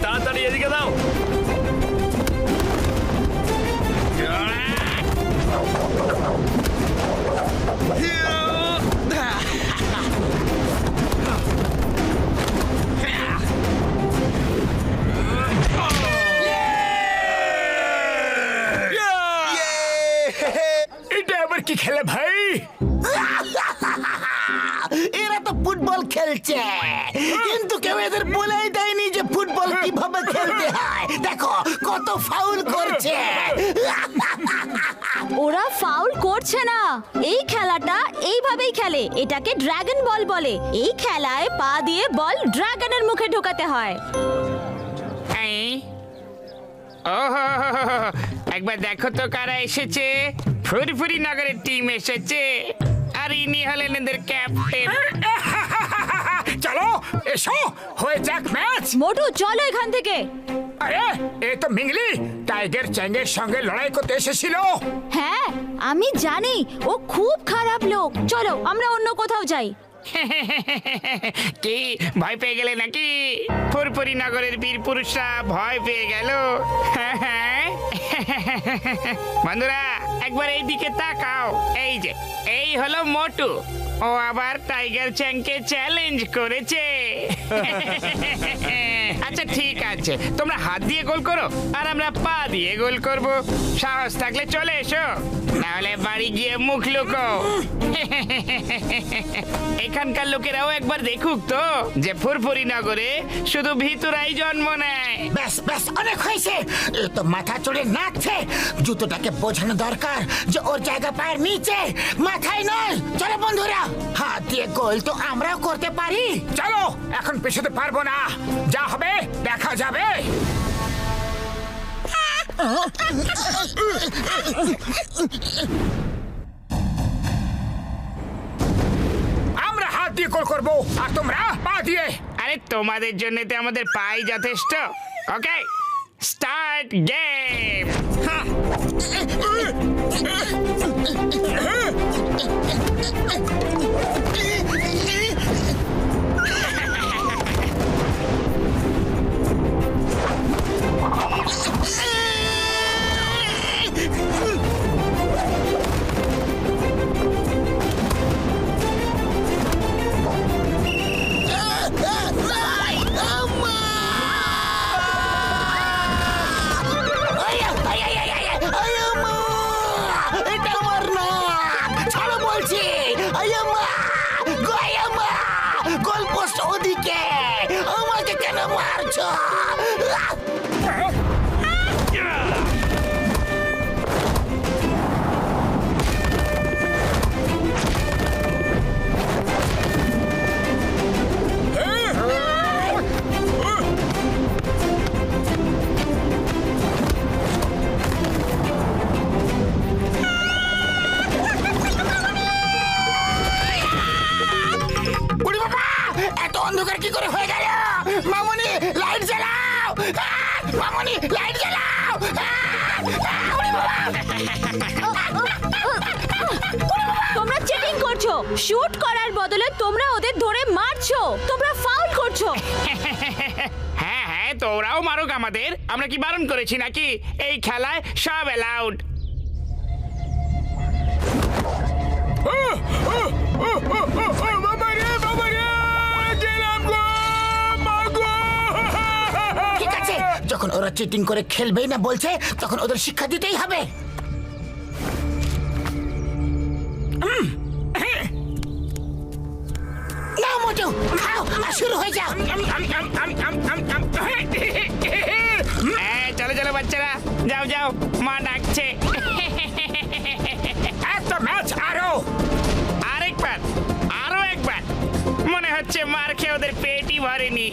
তাড়াতাড়ি এদিকে দাও। এটা আবার কি খেলে ভাই? এরা তো ফুটবল খেলছে, কিন্তু কেউ এদের বলেই দেয়নি যে ফুটবল কিভাবে খেলতে হয়। দেখো কত ফাউল করছে। ওরা ফাউল করছে না, এই খেলাটা এইভাবেই খেলে। এটাকে ড্রাগন বল বলে। এই খেলায় পা দিয়ে বল ড্রাগনের মুখে ঢোকাতে হয়। ওহো, একবার দেখো তো কারা এসেছে। ফুরফুরি নগরের টিম এসেছে, আর ইনি হলেন এদের ক্যাপ্টেন। চলো এসো, হয়ে যাক ম্যাচ। মোটু চলো এখান থেকে। আরে এ তো মিংলি টাইগার চ্যাংয়ের সঙ্গে লড়াই করতে এসেছিল। হ্যাঁ আমি জানি, ও খুব খারাপ লোক। চলো আমরা অন্য কোথাও যাই। কি ভয় পেয়ে গেলে নাকি? ফুরফুরি নগরের বীর পুরুষরা ভয় পেয়ে গেল। বন্ধুরা একবার এই দিকে তাকাও। এই যে এই হলো মোটু, ও আবার টাইগার চ্যাংকে চ্যালেঞ্জ করেছে। আচ্ছা ঠিক আছে, তোমরা হাত দিয়ে গোল করো আর আমরা পা দিয়ে গোল করব। সাহস থাকলে চলে এসো, নাহলে বাড়ি গিয়ে মুখ লুকো। এখানকার লোকেরাও একবার দেখুক তো যে ফুরফুরি নগরে শুধু ভিতরাই জন্ম নেয়। ব্যাস ব্যাস, অনেক হয়েছে। এ তো মাথা চড়ে নাচছে। জুতোটাকে বোঝানো দরকার যে ওর জায়গা পায়ের নিচে, মাথায় নয়। চলো বন্ধুরা, হাত দিয়ে গোল তো আমরাও করতে পারি। চলো, এখন পেছোতে পারবো না, যা হবে দেখা যাবে। আমরা হাত দিয়ে গোল করবো আর তোমরা পা দিয়ে। আরে তোমাদের জন্য তো আমাদের পাই যথেষ্ট। ওকে, স্টার্ট গেম। এটা আমার না, ছাড়ো বলছি। গোল পোস্ট ওদিকে, আমাকে কেন মারছো? এত অন্ধকার কি করে হয়ে গেল? মামনি লাইট জ্বালাও, মামনি লাইট জ্বালাও। তোমরা চিটিং করছো। শুট করার বদলে তোমরা ওদের ধরে মারছো। তোমরা ফাউল করছো। হ্যাঁ হ্যাঁ, তোরাও মারুক আমাদের, আমরা কি বারণ করেছি নাকি? এই খেলায় সব অ্যালাউড। ঠিক আছে, যখন ওরা চিটিং করে খেলবেই না বলছে, তখন ওদের শিক্ষা দিতেই হবে। মোটু খাও আর শুরু হয়ে যাও। চলো চলো বাচ্চারা, যাও যাও, মা ডাকছে। এত ম্যাচ আরো আরেকবার, আরো একবার। মনে হচ্ছে মার খেয়ে ওদের পেটই ভরেনি।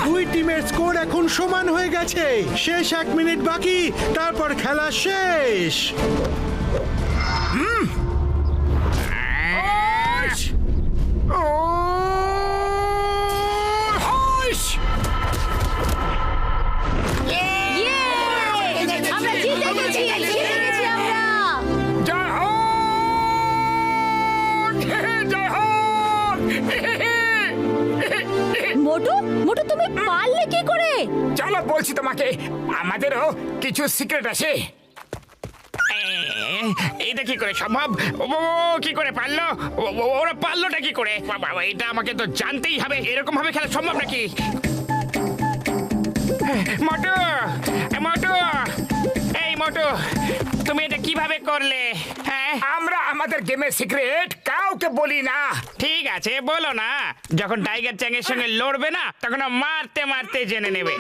দুই টিমের স্কোর এখন সমান হয়ে গেছে। শেষ 1 মিনিট বাকি, তারপর খেলা শেষ। আমরা জিতে গেছি, জিতে গেছি আমরা। জয় হোক, জয় হোক। মোটু, মোটু তুমি পারলে কি করে? চলো বলছি তোমাকে, আমাদেরও কিছু সিক্রেট আছে। এটা কি করে সম্ভব? ও কি করে পারলো? ওরা পারলোটা কি করে? বাবা, এটা আমাকে তো জানতেই হবে। এরকম ভাবে খেলা সম্ভব নাকি? মোটু, মোটু, এই মোটু, তুমি এটা কিভাবে করলে? হ্যাঁ, আমরা আমাদের গেমের সিক্রেট কাউকে বলি না। ঠিক আছে, বলো না। যখন টাইগার চ্যাংয়ের সঙ্গে লড়বে না, তখন ও মারতে মারতে জেনে নেবে।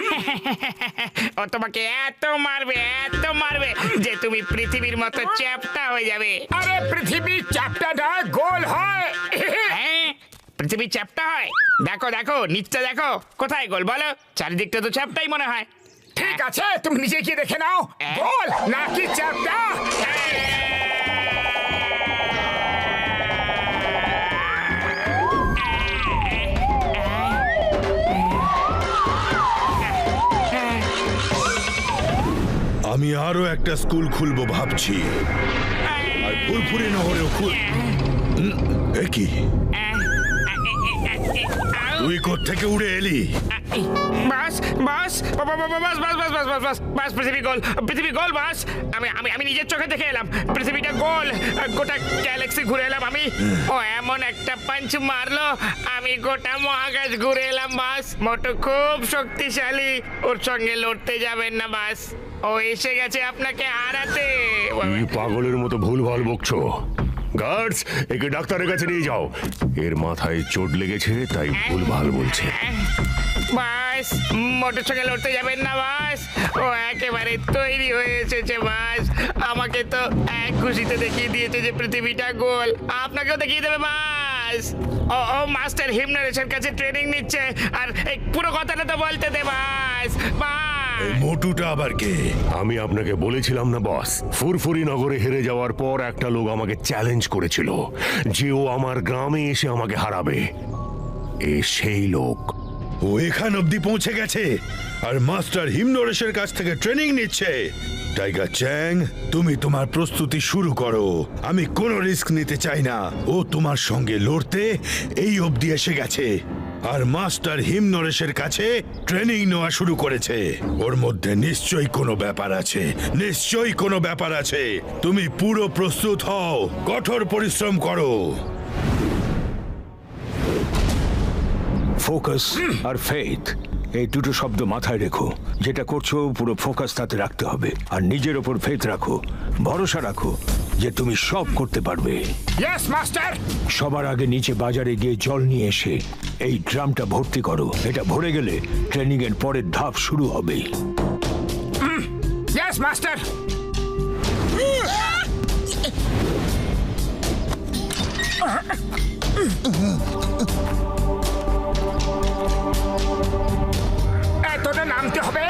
ও তোমাকে এত মারবে, এত মারবে যে তুমি পৃথিবীর মতো চ্যাপ্টা হয়ে যাবে। আরে পৃথিবী চ্যাপ্টাটা গোল হয়। হ্যাঁ, পৃথিবী চ্যাপ্টা হয়? দেখো দেখো, নিচটা দেখো, কোথায় গোল বলো? চারিদিকটা তো চ্যাপ্টাই মনে হয়। ঠিক আছে, তুমি নিজে কি দেখে নাও, গোল নাকি চ্যাপ্টা। আমি আরো একটা স্কুল খুলবো ভাবছি, আর ফুরফুরি নগরেও কি তুই কোত্থেকে উড়ে এলি? বাস বাস বাস বাস বাস বাস বাস বাস বাস বাস পৃথিবী গোল, পৃথিবী গোল বাস। আমি আমি আমি নিজের চোখে দেখে এলাম পৃথিবীটা গোল। গোটা গ্যালাক্সি ঘুরে এলাম আমি। ও এমন একটা পাঞ্চ মারলো, আমি গোটা মহাকাশ ঘুরে এলাম বাস। মোটু খুব শক্তিশালী, ওর সঙ্গে লড়তে যাবেন না বাস। ও এসে গেছে আপনাকে হারাতে। তুমি পাগলের মতো ভুলভাল বকছো। গার্ডস, একে ডাক্তারের কাছে নিয়ে যাও। এর মাথায় চোট লেগেছে, তাই ভুলভাল বলছে। বাস, মোটর সঙ্গে লড়তে যাবেন না বাস। ও একেবারে তৈরি হয়ে এসেছে বাস। আমাকে তো এক খুশিতে দেখিয়ে দিয়েছে যে পৃথিবীটা গোল। আপনাকেও দেখিয়ে দেবে বাস। ও ও মাস্টার হিমনারেশের কাছে ট্রেনিং নিচ্ছে, আর এই পুরো কথাটা তো বলতে দে বাস। এই মোটুটা আবার কে? আমি আপনাকে বলেছিলাম না বস, ফুরফুরি নগরে হেরে যাওয়ার পর একটা লোক আমাকে চ্যালেঞ্জ করেছিল যে ও আমার গ্রামে এসে আমাকে হারাবে। এ সেই লোক। ও এখান অব্দি পৌঁছে গেছে আর মাস্টার হিমনরেশের কাছ থেকে ট্রেনিং নিচ্ছে। টাইগার চ্যাং, তুমি তোমার প্রস্তুতি শুরু করো। আমি কোনো রিস্ক নিতে চাই না। ও তোমার সঙ্গে লড়তে এই অবধি এসে গেছে আর মাস্টার হিমনরেশের কাছে ট্রেনিং নেওয়া শুরু করেছে। ওর মধ্যে নিশ্চয়ই কোনো ব্যাপার আছে, নিশ্চয়ই কোনো ব্যাপার আছে। তুমি পুরো প্রস্তুত হও, কঠোর পরিশ্রম করো। ফোকাস আর ফেথ, এই দুটো শব্দ মাথায় রেখো। যেটা করছো পুরো ফোকাস তাতে রাখতে হবে, আর নিজের ওপর ফেথ রাখো, ভরসা রাখো যে তুমি সব করতে পারবে। Yes master. সবার আগে নিচে বাজারে গিয়ে জল নিয়ে এসে এই ড্রামটা ভর্তি করো। এটা ভরে গেলে ট্রেনিং এর পরের ধাপ শুরু হবে। Yes master. এতটা নামতে হবে।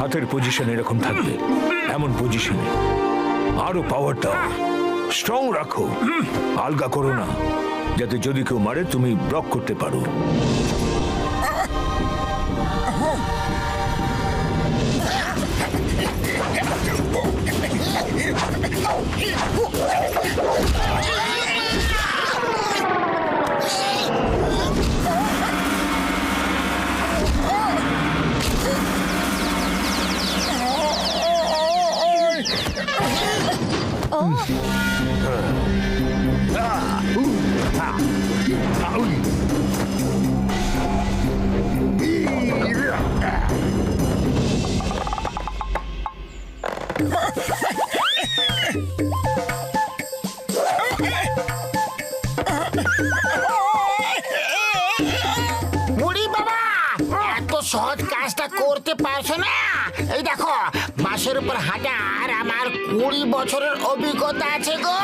হাতের পজিশন এরকম থাকবে, এমন পজিশনে। আরো পাওয়ার দাও, স্ট্রং রাখো, আলগা করো না, যাতে যদি কেউ মারে তুমি ব্লক করতে পারো। বুড়ি বাবা, এত সহজ কাজটা করতে পারছো না? এই দেখো, বাঁশের উপর হাঁটার আমার 20 বছরের অভিজ্ঞতা আছে গো।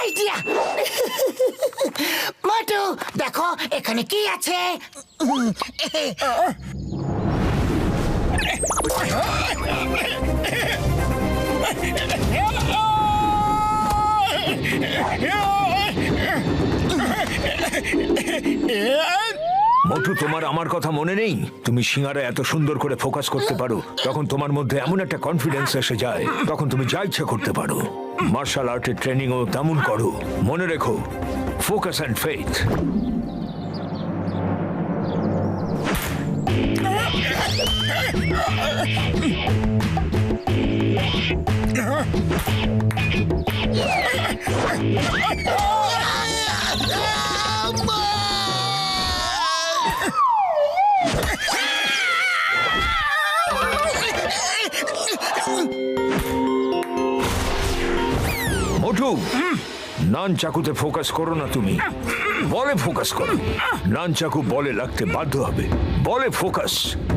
আইডিয়া! মোটু, দেখো এখানে কি আছে। মোটু, তোমার আমার কথা মনে নেই? তুমি সিঙ্গারা এত সুন্দর করে ফোকাস করতে পারো, তখন তোমার মধ্যে এমন একটা কনফিডেন্স এসে যায়, তখন তুমি যা ইচ্ছা করতে পারো। মার্শাল আর্টের ট্রেনিংও তেমন করো। মনে রেখো, ফোকাস অ্যান্ড ফেথ। মোটু, নান চাকুতে ফোকাস করো না, তুমি বলে ফোকাস করো। নান চাকু বলে লাগতে বাধ্য হবে। বলে ফোকাস,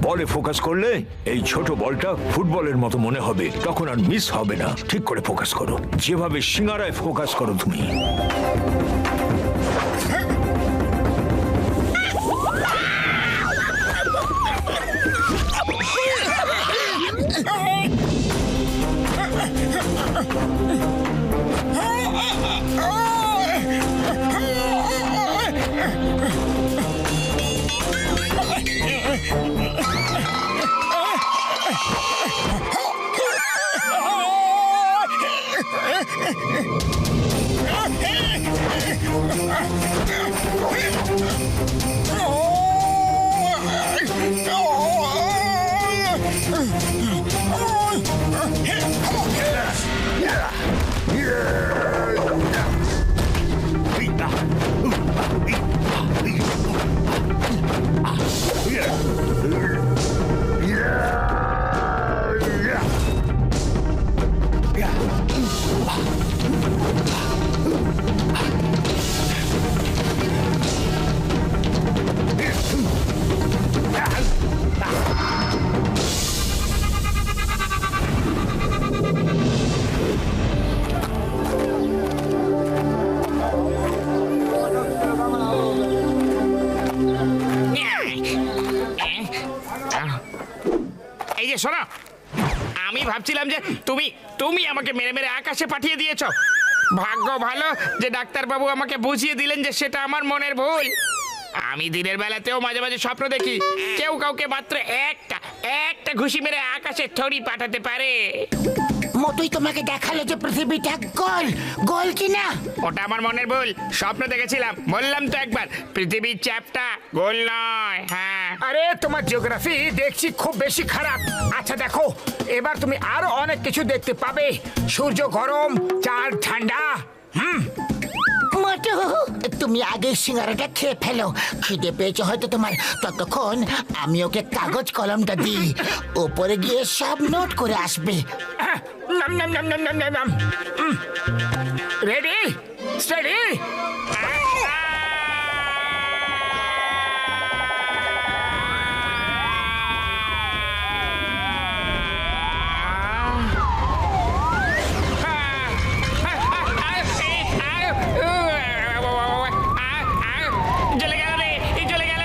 বলে ফোকাস করলে এই ছোট বলটা ফুটবলের মতো মনে হবে, তখন আর মিস হবে না। ঠিক করে ফোকাস করো, যেভাবে সিঙ্গারায় ফোকাস করো তুমি। এই যে শোনো, আমি ভাবছিলাম যে তুমি তুমি আমাকে মেরে মেরে আকাশে পাঠিয়ে দিয়েছো। ভাগ্য ভালো যে ডাক্তারবাবু আমাকে বুঝিয়ে দিলেন যে সেটা আমার মনের ভুল। আমি দিনের বেলাতেও মাঝে মাঝে স্বপ্ন দেখি কেউ কাউকে মাত্র একটা ঘুষি মেরে আকাশে থরি পাঠাতে পারে। মোটুই তোমাকে দেখালো যে পৃথিবীটা গোল, গোল কিনা। ওটা আমার মনের ভুল, স্বপ্ন দেখেছিলাম। বললাম তো একবার, পৃথিবীর চ্যাপটা গোল নয়। হ্যাঁ, আরে তোমার জিওগ্রাফি দেখছি খুব বেশি খারাপ। আচ্ছা দেখো, এবার তুমি আরো অনেক কিছু দেখতে পাবে। সূর্য গরম, চাঁদ ঠান্ডা। মোটু, তুমি আগে সিঙ্গারাটা খেয়ে ফেলো। খিদে পেয়েছে হয়তো তোমার, ততক্ষণ আমি ওকে কাগজ কলমটা দিই, উপরে গিয়ে সব নোট করে আসবে। Ready, steady. চলে গেল রে, চলে গেল।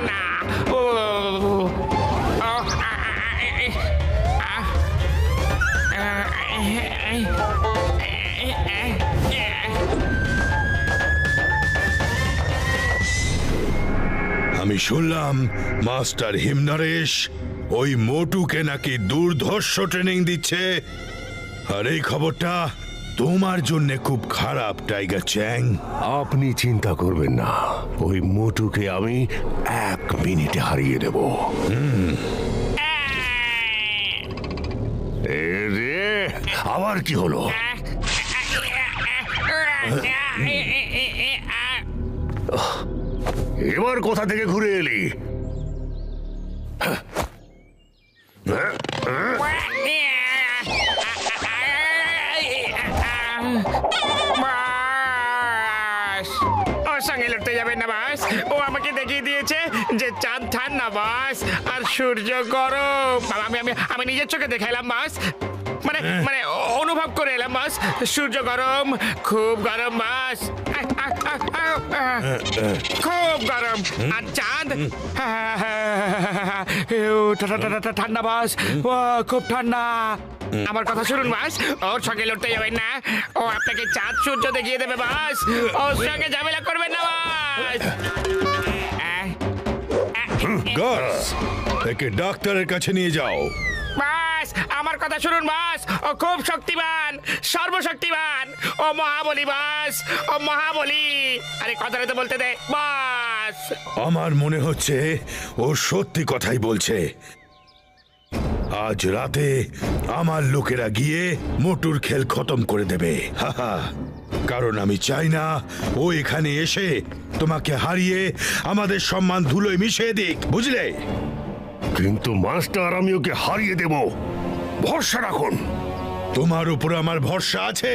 না ও আমি শুনলাম মাস্টার হিমনরেশ ওই মোটুকে নাকি দুর্ধর্ষ ট্রেনিং দিচ্ছে, আর এই খবরটা তোমার জন্য খুব খারাপ টাইগার চ্যাং। আপনি চিন্তা করবেন না, ওই মোটুকে আমি 1 মিনিটে হারিয়ে দেব। রে আবার কি হলো? এবার কোথা থেকে ঘুরে এলি? ওর সঙ্গে লড়তে যাবেন না বাস। ও আমাকে দেখিয়ে দিয়েছে যে চাঁদ ঠান্ডা বাস আর সূর্য গরম। আমি নিজের চোখে দেখে এলাম বাস, মানে মানে অনুভব করে এলাম বাস। সূর্য গরম, খুব গরম বাস, খুব গরম। আর চাঁদ ঠান্ডা বাস, খুব ঠান্ডা। আমার কথা শুনুন বাস, ওর সঙ্গে লড়তে যাবেন না। ও আপনাকে চাঁদ সূর্য দেখিয়ে দেবে বাস, ওর সঙ্গে ঝামেলা করবেন না বাস। গার্ডস, একে ডাক্তারের কাছে নিয়ে যাও। বাস আমার কথা শুনুন বাস, ও খুব শক্তিমান, সর্বশক্তিমান। ও মহাবলী বাস, ও মহাবলী। আরে কথাটা তো বলতে দে বাস। আমার মনে হচ্ছে ও সত্যি কথাই বলছে। আজ রাতে আমার লোকেরা গিয়ে মোটুর খেল খতম করে দেবে। হাহা, কারণ আমি চাই না ও এখানে এসে তোমাকে হারিয়ে আমাদের সম্মান ধুলোয় মিশিয়ে দিক, বুঝলে? কিন্তু মাস্টার, আমি ওকে হারিয়ে দেব, ভরসা রাখুন। তোমার উপর আমার ভরসা আছে,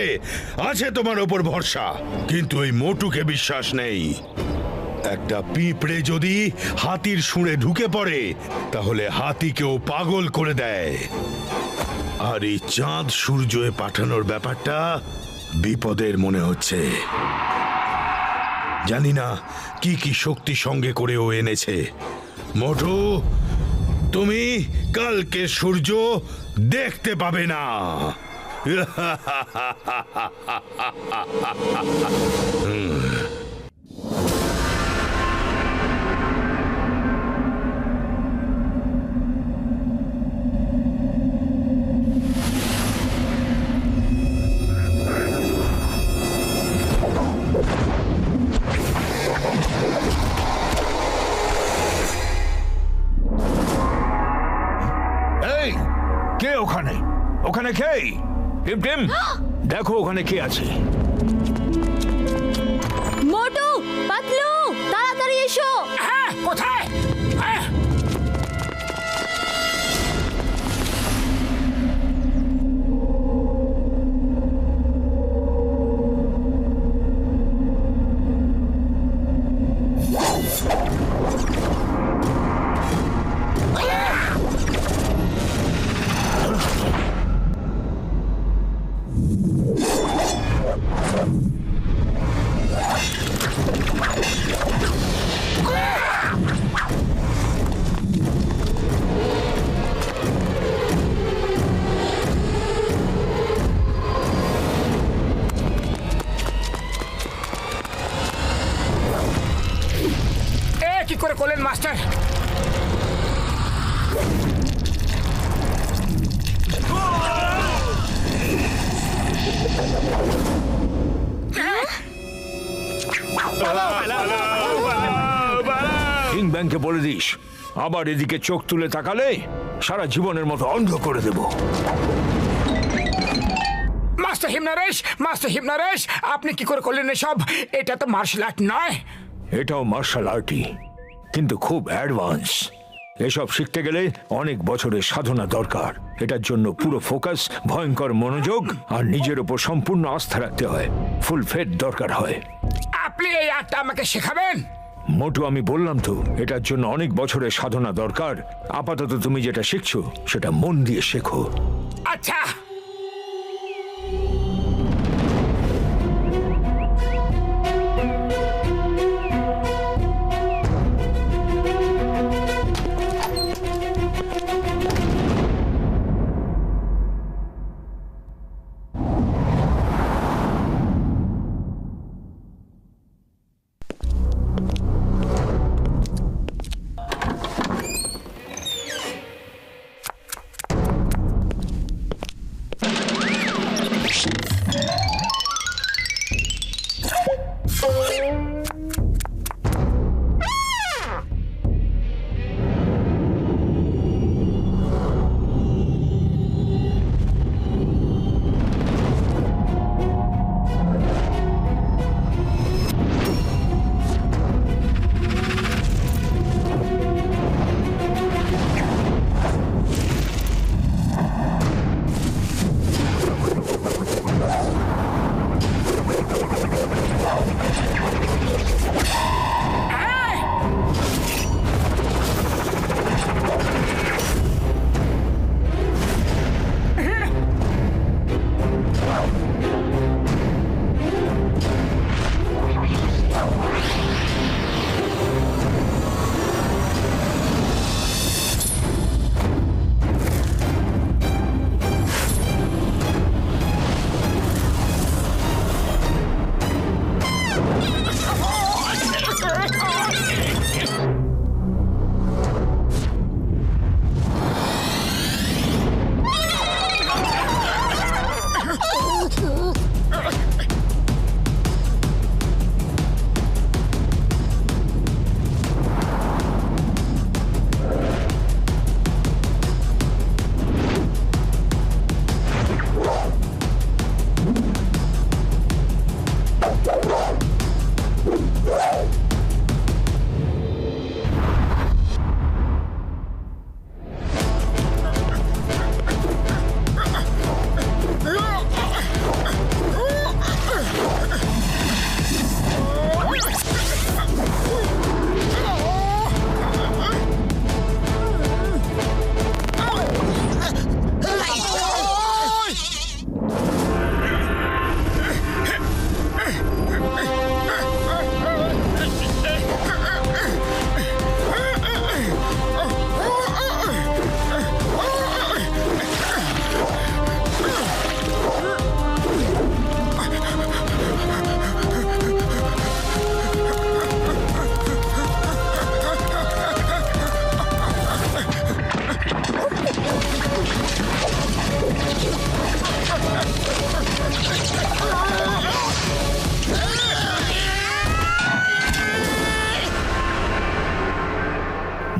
আছে তোমার উপর ভরসা, কিন্তু ওই মোটুকে বিশ্বাস নেই। একটা পিঁপড়ে যদি হাতির শুঁড়ে ঢুকে পড়ে তাহলে হাতিকেও পাগল করে দেয়। আর এই চাঁদ সূর্যে পাঠানোর ব্যাপারটা বিপদের মনে হচ্ছে। জানি না কি কি শক্তি সঙ্গে করে ও এনেছে। মোটু, তুমি কালকে সূর্য দেখতে পাবে না। এই কে ওখানে? ওখানে কে? টিম টিম, দেখো ওখানে কে আছে। মোটু, পাতলু, তাড়াতাড়ি এসো। হ্যাঁ, কোথায়? কি করে করলেন মাস্টার? কিং ব্যাংকে বলে দিস, আবার এদিকে চোখ তুলে তাকালে সারা জীবনের মতো অন্ধ করে দেব। মাস্টার হিমনরেশ, মাস্টার হিমনরেশ, আপনি কি করে করলেন এসব? এটা তো মার্শাল আর্ট নয়। এটাও মার্শাল আর্টই, কিন্তু খুব অ্যাডভান্স। এসব শিখতে গেলে অনেক বছরের সাধনা দরকার। এটার জন্য পুরো ফোকাস, ভয়ঙ্কর মনোযোগ আর নিজের উপর সম্পূর্ণ আস্থা রাখতে হয়। ফুল ফেট দরকার হয়। আপনি এই আর্টটা আমাকে শেখাবেন? মোটু, আমি বললাম তো, এটার জন্য অনেক বছরের সাধনা দরকার। আপাতত তুমি যেটা শিখছো সেটা মন দিয়ে শেখো। আচ্ছা।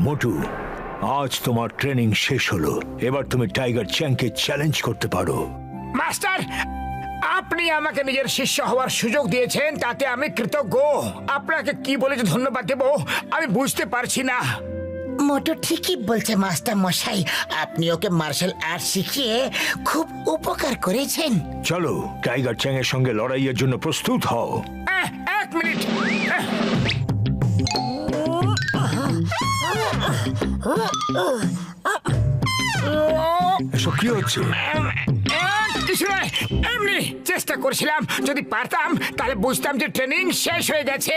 মোটু, আজ তোমার ট্রেনিং শেষ হলো। এবার তুমি টাইগার চ্যাংকে চ্যালেঞ্জ করতে পারো। মাস্টার, আপনি আমাকে নিজের শিষ্য হওয়ার সুযোগ দিয়েছেন, তাতে আমি কৃতজ্ঞ। আপনাকে কি বলে যে ধন্যবাদ দেব আমি বুঝতে পারছি না। মোটু ঠিকই বলছে মাস্টার মশাই, আপনি ওকে মার্শাল আর্ট শিখিয়ে খুব উপকার করেছেন। চলো, টাইগার চ্যাং এর সঙ্গে লড়াইয়ের জন্য প্রস্তুত হও। এক মিনিট। এসব কি হচ্ছে? কিছু নয়, এমনি চেষ্টা করছিলাম। যদি পারতাম তাহলে বুঝতাম যে ট্রেনিং শেষ হয়ে গেছে।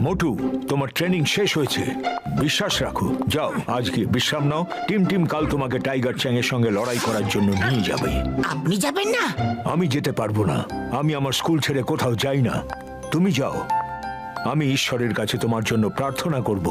মোটু, তোমার ট্রেনিং শেষ হয়েছে, বিশ্বাস রাখো। যাও, আজকে বিশ্রাম নাও। টিম কাল তোমাকে টাইগার চ্যাং এর সঙ্গে লড়াই করার জন্য নিয়ে যাবে। আপনি যাবেন না? আমি যেতে পারবো না। আমি আমার স্কুল ছেড়ে কোথাও যাই না। তুমি যাও, আমি ঈশ্বরের কাছে তোমার জন্য প্রার্থনা করব।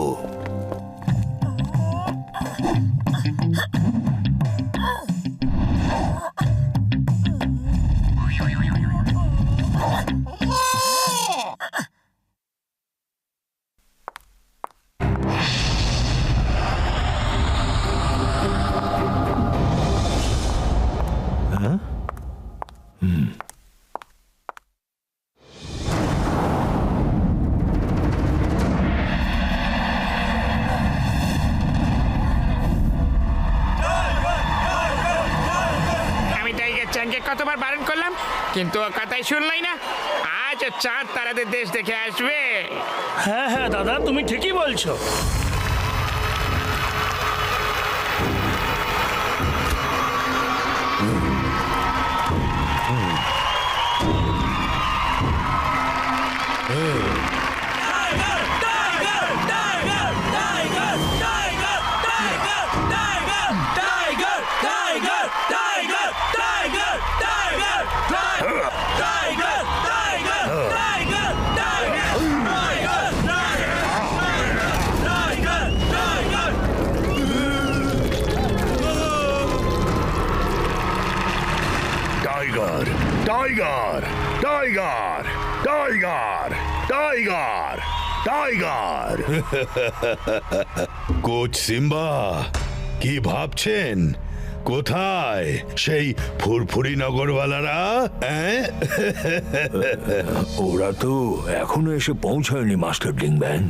কতবার বারণ করলাম, কিন্তু ও কথাই শুনলাই না। আজ চাঁদ তারাদের দেশ দেখে আসবে। হ্যাঁ হ্যাঁ দাদা, তুমি ঠিকই বলছো। Tiger, tiger, tiger, tiger, tiger. Coach Simba, কি ভাবছেন? কোথায় সেই ফুরফুরি নগরওয়ালারা? ওরা তো এখনো এসে পৌঁছায়নি মাস্টার ডিংব্যাং।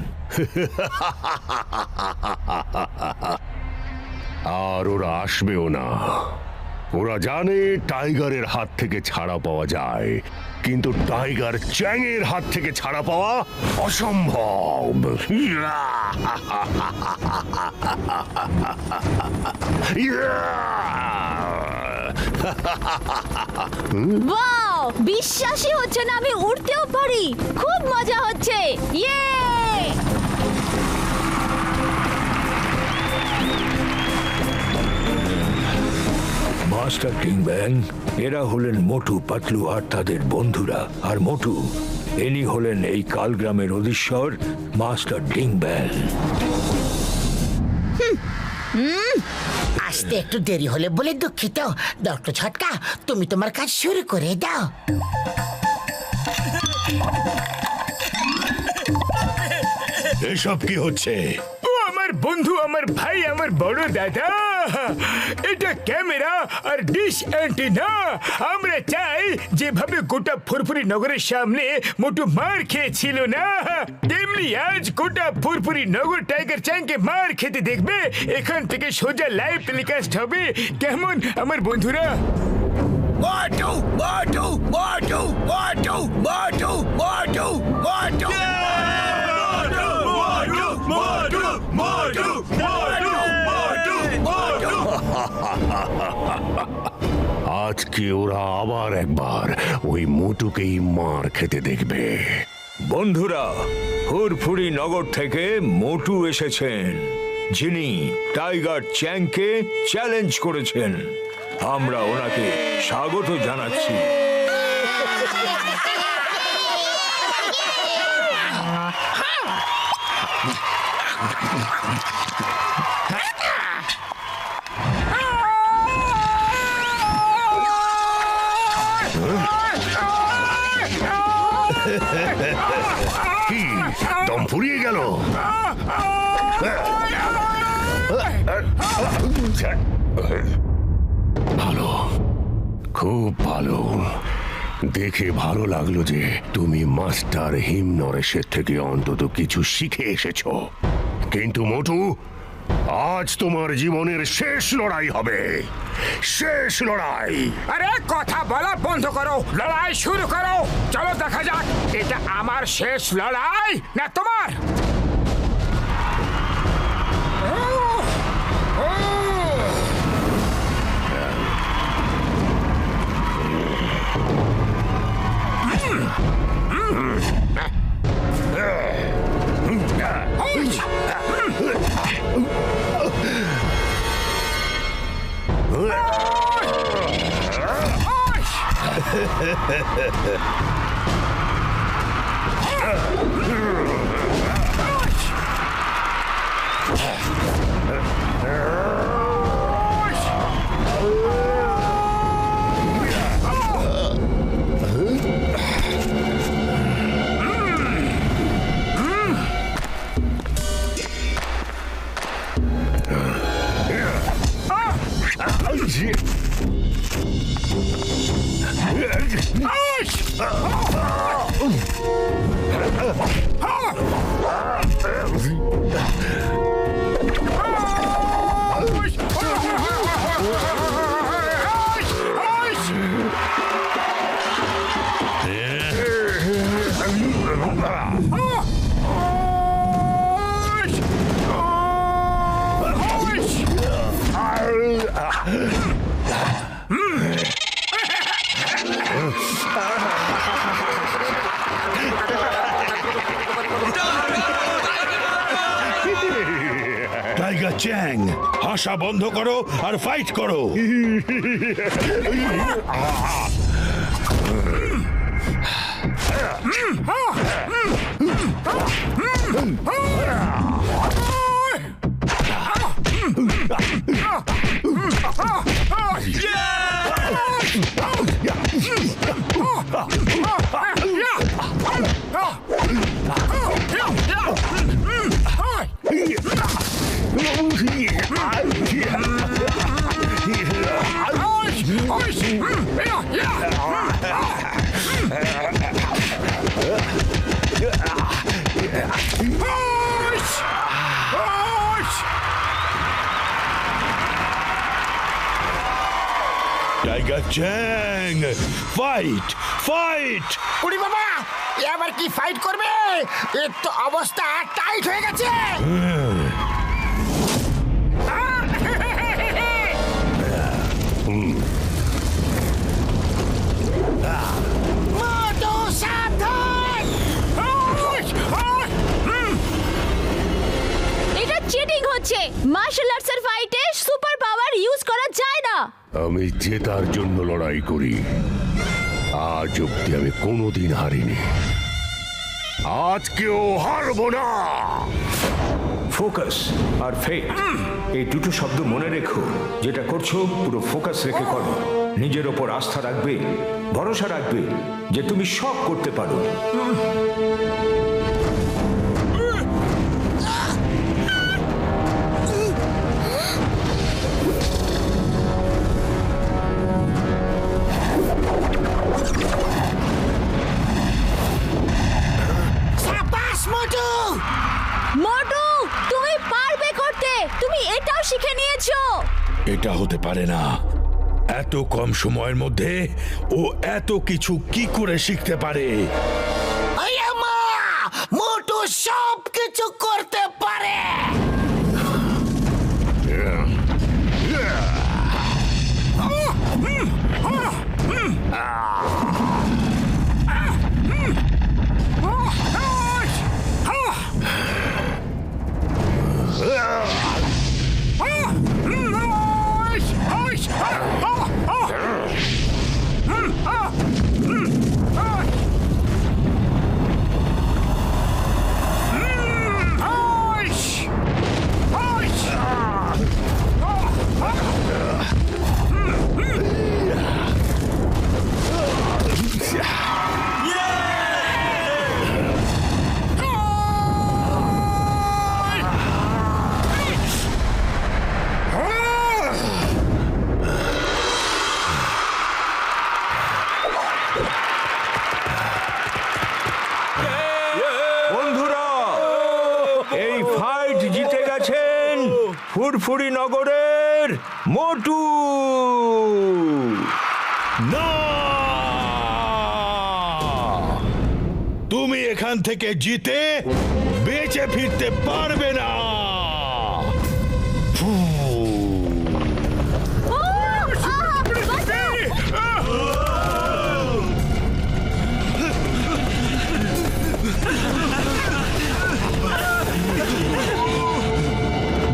আর ওরা আসবেও না। ওরা জানে টাইগারের হাত থেকে ছাড়া পাওয়া যায়, কিন্তু টাইগার চ্যাং এর হাত থেকে ছাড়া পাওয়া অসম্ভব। ওয়াও, বিশ্বাসই হচ্ছে না আমি উড়তেও পারি। খুব মজা হচ্ছে। ইয়ে! মাস্টার ডিংব্যাং, এরা হলেন মোটু, পাতলু আর তাদের বন্ধুরা। আর মোটু, ইনি হলেন এই কালগ্রামের অধীশ্বর মাস্টার ডিংব্যাং। আসতে একটু দেরি হলে বলে দুঃখিত। ডক্টর ছটকা, তুমি তোমার কাজ শুরু করে দাও। এসব কি হচ্ছে? ও আমার বন্ধু, আমার ভাই, আমার বড় দাদা। এটা ক্যামেরা আর ডিশ অ্যান্টেনা। আমরা চাই যেভাবে গোটা ফুরফুরি নগরের সামনে মোটু মার খেয়েছিল না, তেমনি আজ গোটা ফুরফুরি নগর টাইগার চ্যাংকে মার খেতে দেখবে। এখান থেকে সোজা লাইভ টেলিকাস্ট হবে। কেমন আমার বন্ধুরা? মোটু, মোটু, মোটু, মোটু, মোটু, মোটু, মোটু। আজকে ওরা আবার একবার ওই মোটুকেই মার খেতে দেখবে। বন্ধুরা, ফুরফুরি নগর থেকে মোটু এসেছেন, যিনি টাইগার চ্যাংকে চ্যালেঞ্জ করেছেন। আমরা ওনাকে স্বাগত জানাচ্ছি। কি দম ফুরিয়ে গেল? ভালো, খুব ভালো। দেখে ভালো লাগলো যে তুমি মাস্টার হিমনরেশের থেকে অন্তত কিছু শিখে এসেছো। কিন্তু মোটু, আজ তোমার জীবনের শেষ লড়াই হবে, শেষ লড়াই। আরে কথা বলা বন্ধ করো, লড়াই শুরু করো। চলো দেখা যাক এটা আমার শেষ লড়াই না তোমার। টাইগার চ্যাং, হাসা বন্ধ করো আর ফাইট করো। টাইগার চ্যাং, ফাইট ফাইট। উড়ি বাবা, এবার কি ফাইট করবে? এর তো অবস্থা টাইট হয়ে গেছে। এটা চিটিং হচ্ছে। মার্শাল আর্টসের ফাইটে সুপার পাওয়ার ইউজ করা যায় না। আমি জেতার জন্য লড়াই করি। আজ অব্দি আমি কোনোদিন হারিনি, আজকেও হারবো না। ফোকাস আর ফেট, এই দুটো শব্দ মনে রেখো। যেটা করছো পুরো ফোকাস রেখে করো। নিজের ওপর আস্থা রাখবে, ভরসা রাখবে যে তুমি সব করতে পারো। মোটু, তুমি পারবে করতে। তুমি এটাও শিখে নিয়েছো। এটা হতে পারে না। এত কম সময়ের মধ্যে ও এত কিছু কি করে শিখতে পারে? মোটু সব কিছু করতে পারে। ফুরফুরি নগরের মোটু। না, তুমি এখান থেকে জিতে বেঁচে ফিরতে পারবে না।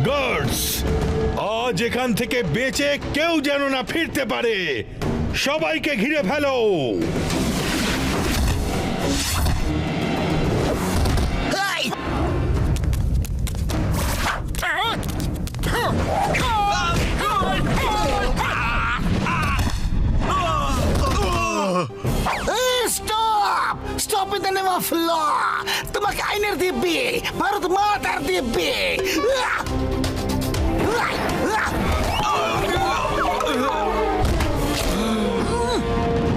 গার্ডস, আজ এখান থেকে বেঁচে কেউ যেন না ফিরতে পারে। সবাইকে ঘিরে ফেলো। Stop stop in the name of law. তোমাকে আইনের দিব্যি, ভারত মাতার দিব্যি।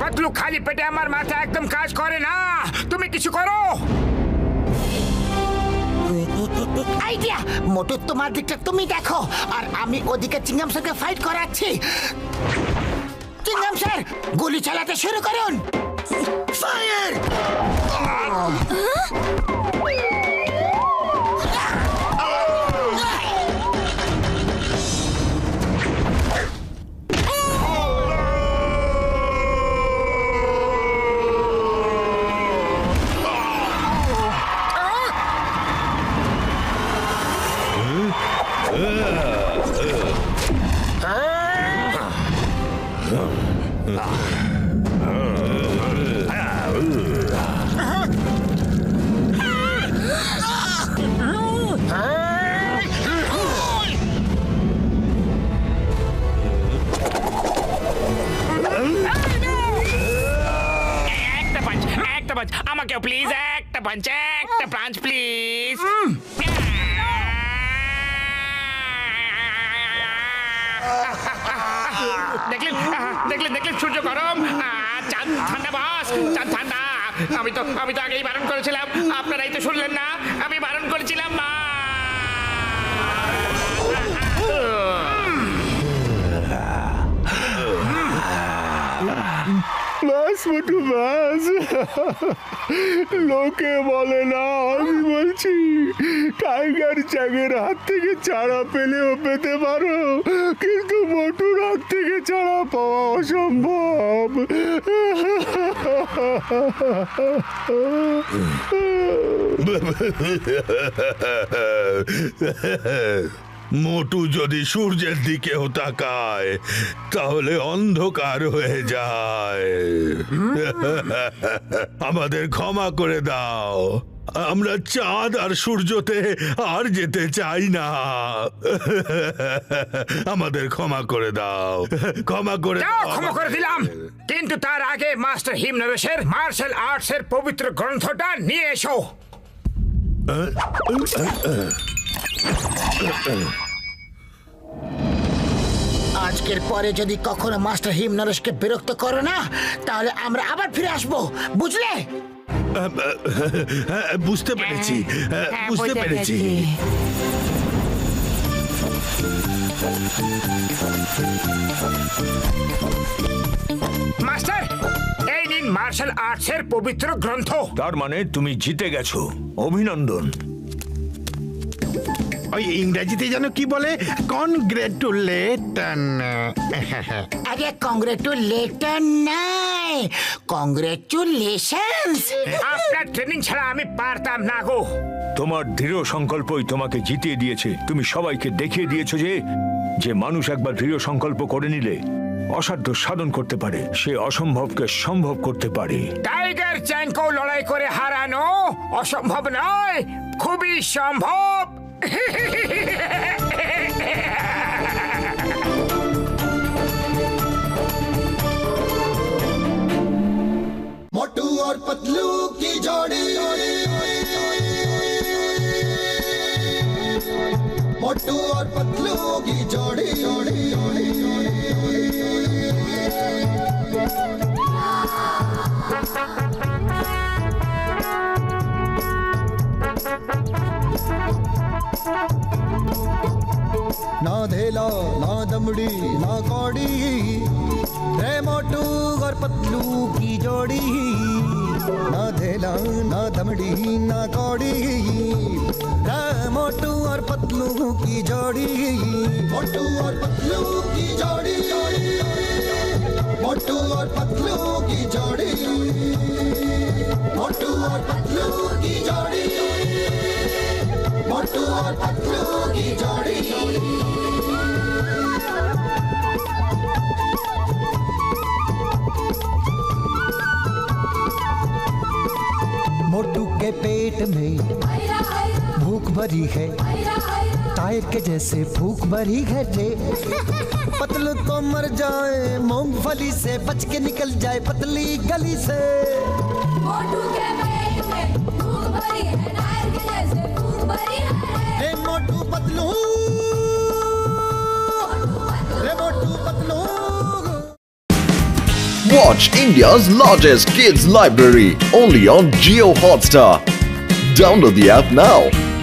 পাতলু, খালি পেটে আমার মাথা একদম কাজ করে না। তুমি কিছু করো। আইডিয়া, মোটু তোমার দিকটা তুমি দেখো, আর আমি ওদিকে চিংগাম স্যারকে ফাইট করাচ্ছি। চিংগাম স্যার, গুলি চালাতে শুরু করুন। ফায়ার! আমাকেও প্লিজ একটা পাঞ্চ প্লিজ। দেখলেন সূর্য গরম, চাঁদ ঠান্ডা বাস, চাঁদ ঠান্ডা। আমি তো আগেই বারণ করেছিলাম, আপনারাই তো শুনলেন না। আমি বারণ করেছিলাম মা। বাস মোটু বাস, লোকে বলে না, আমি বলছি টাইগার চ্যাংয়ের হাত থেকে ছাড়া পেলেও পেতে পারো, কিন্তু মোটুর হাত থেকে ছাড়া পাওয়া অসম্ভব। মোটু যদি সূর্যের দিকেও তাকায় তাহলে অন্ধকার হয়ে যায়। আমাদের ক্ষমা করে দাও, আমরা চাঁদ আর সূর্যতে আর যেতে চাই না। আমাদের ক্ষমা করে দাও, ক্ষমা করে দাও। ক্ষমা করে দিলাম, কিন্তু তার আগে মাস্টার হিমনরেশের মার্শাল আর্টসের পবিত্র গ্রন্থটা নিয়ে এসো। আজকের পরে যদি কখনো মাস্টার হিমনরেশকে বিরক্ত করো না, তাহলে আমরা আবার ফিরে আসবো, বুঝলে? বুঝতে পেরেছি, বুঝতে পেরেছি। মাস্টার, এই নিন মার্শাল আর্টসের পবিত্র গ্রন্থ। তার মানে তুমি জিতে গেছো, অভিনন্দন। ওই ইংরেজিতে যেন কি বলে, কনগ্রেটুলেটন। আরে কংগ্রেচুলেটন নাই, কংগ্রেচুলেশনস। আপনার ট্রেনিং ছাড়া আমি পারতাম না গো। তোমার দৃঢ় সংকল্পই তোমাকে জিতিয়ে দিয়েছে। তুমি সবাইকে দেখিয়ে দিয়েছো যে মানুষ একবার দৃঢ় সংকল্প করে নিলে অসাধ্য সাধন করতে পারে, সে অসম্ভবকে সম্ভব করতে পারে। টাইগার চ্যাংকেও লড়াই করে হারানো অসম্ভব নয়, খুবই সম্ভব। मोटू और पतलू की जोड़ी, मोटू और पतलू की जोड़ी, जोड़ी जोड़ी जोड़ी जोड़ी। ना धेला ना दमड़ी ना कौड़ी रे मोटू और पतलू की जोड़ी ना धेला ना दमड़ी ना कौड़ी रे मोटू और पतलू की जोड़ी मोटू और पतलू की जोड़ी मोटू और पतलू की जोड़ी मोटू और पतलू की जोड़ी मोटू और पतलू की जोड़ी मोटू के पेट में भूख भरी है टायर के जैसे भूख भरी है रे पतलू तो मर जाए मूंगफली से बच के निकल जाए पतली गली से मोटू के पेट में भूख भरी है टायर के जैसे भूख भरी है रे मोटू पतलू रे Motu Patlu Watch India's largest kids library only on Jio Hotstar. Download the app now.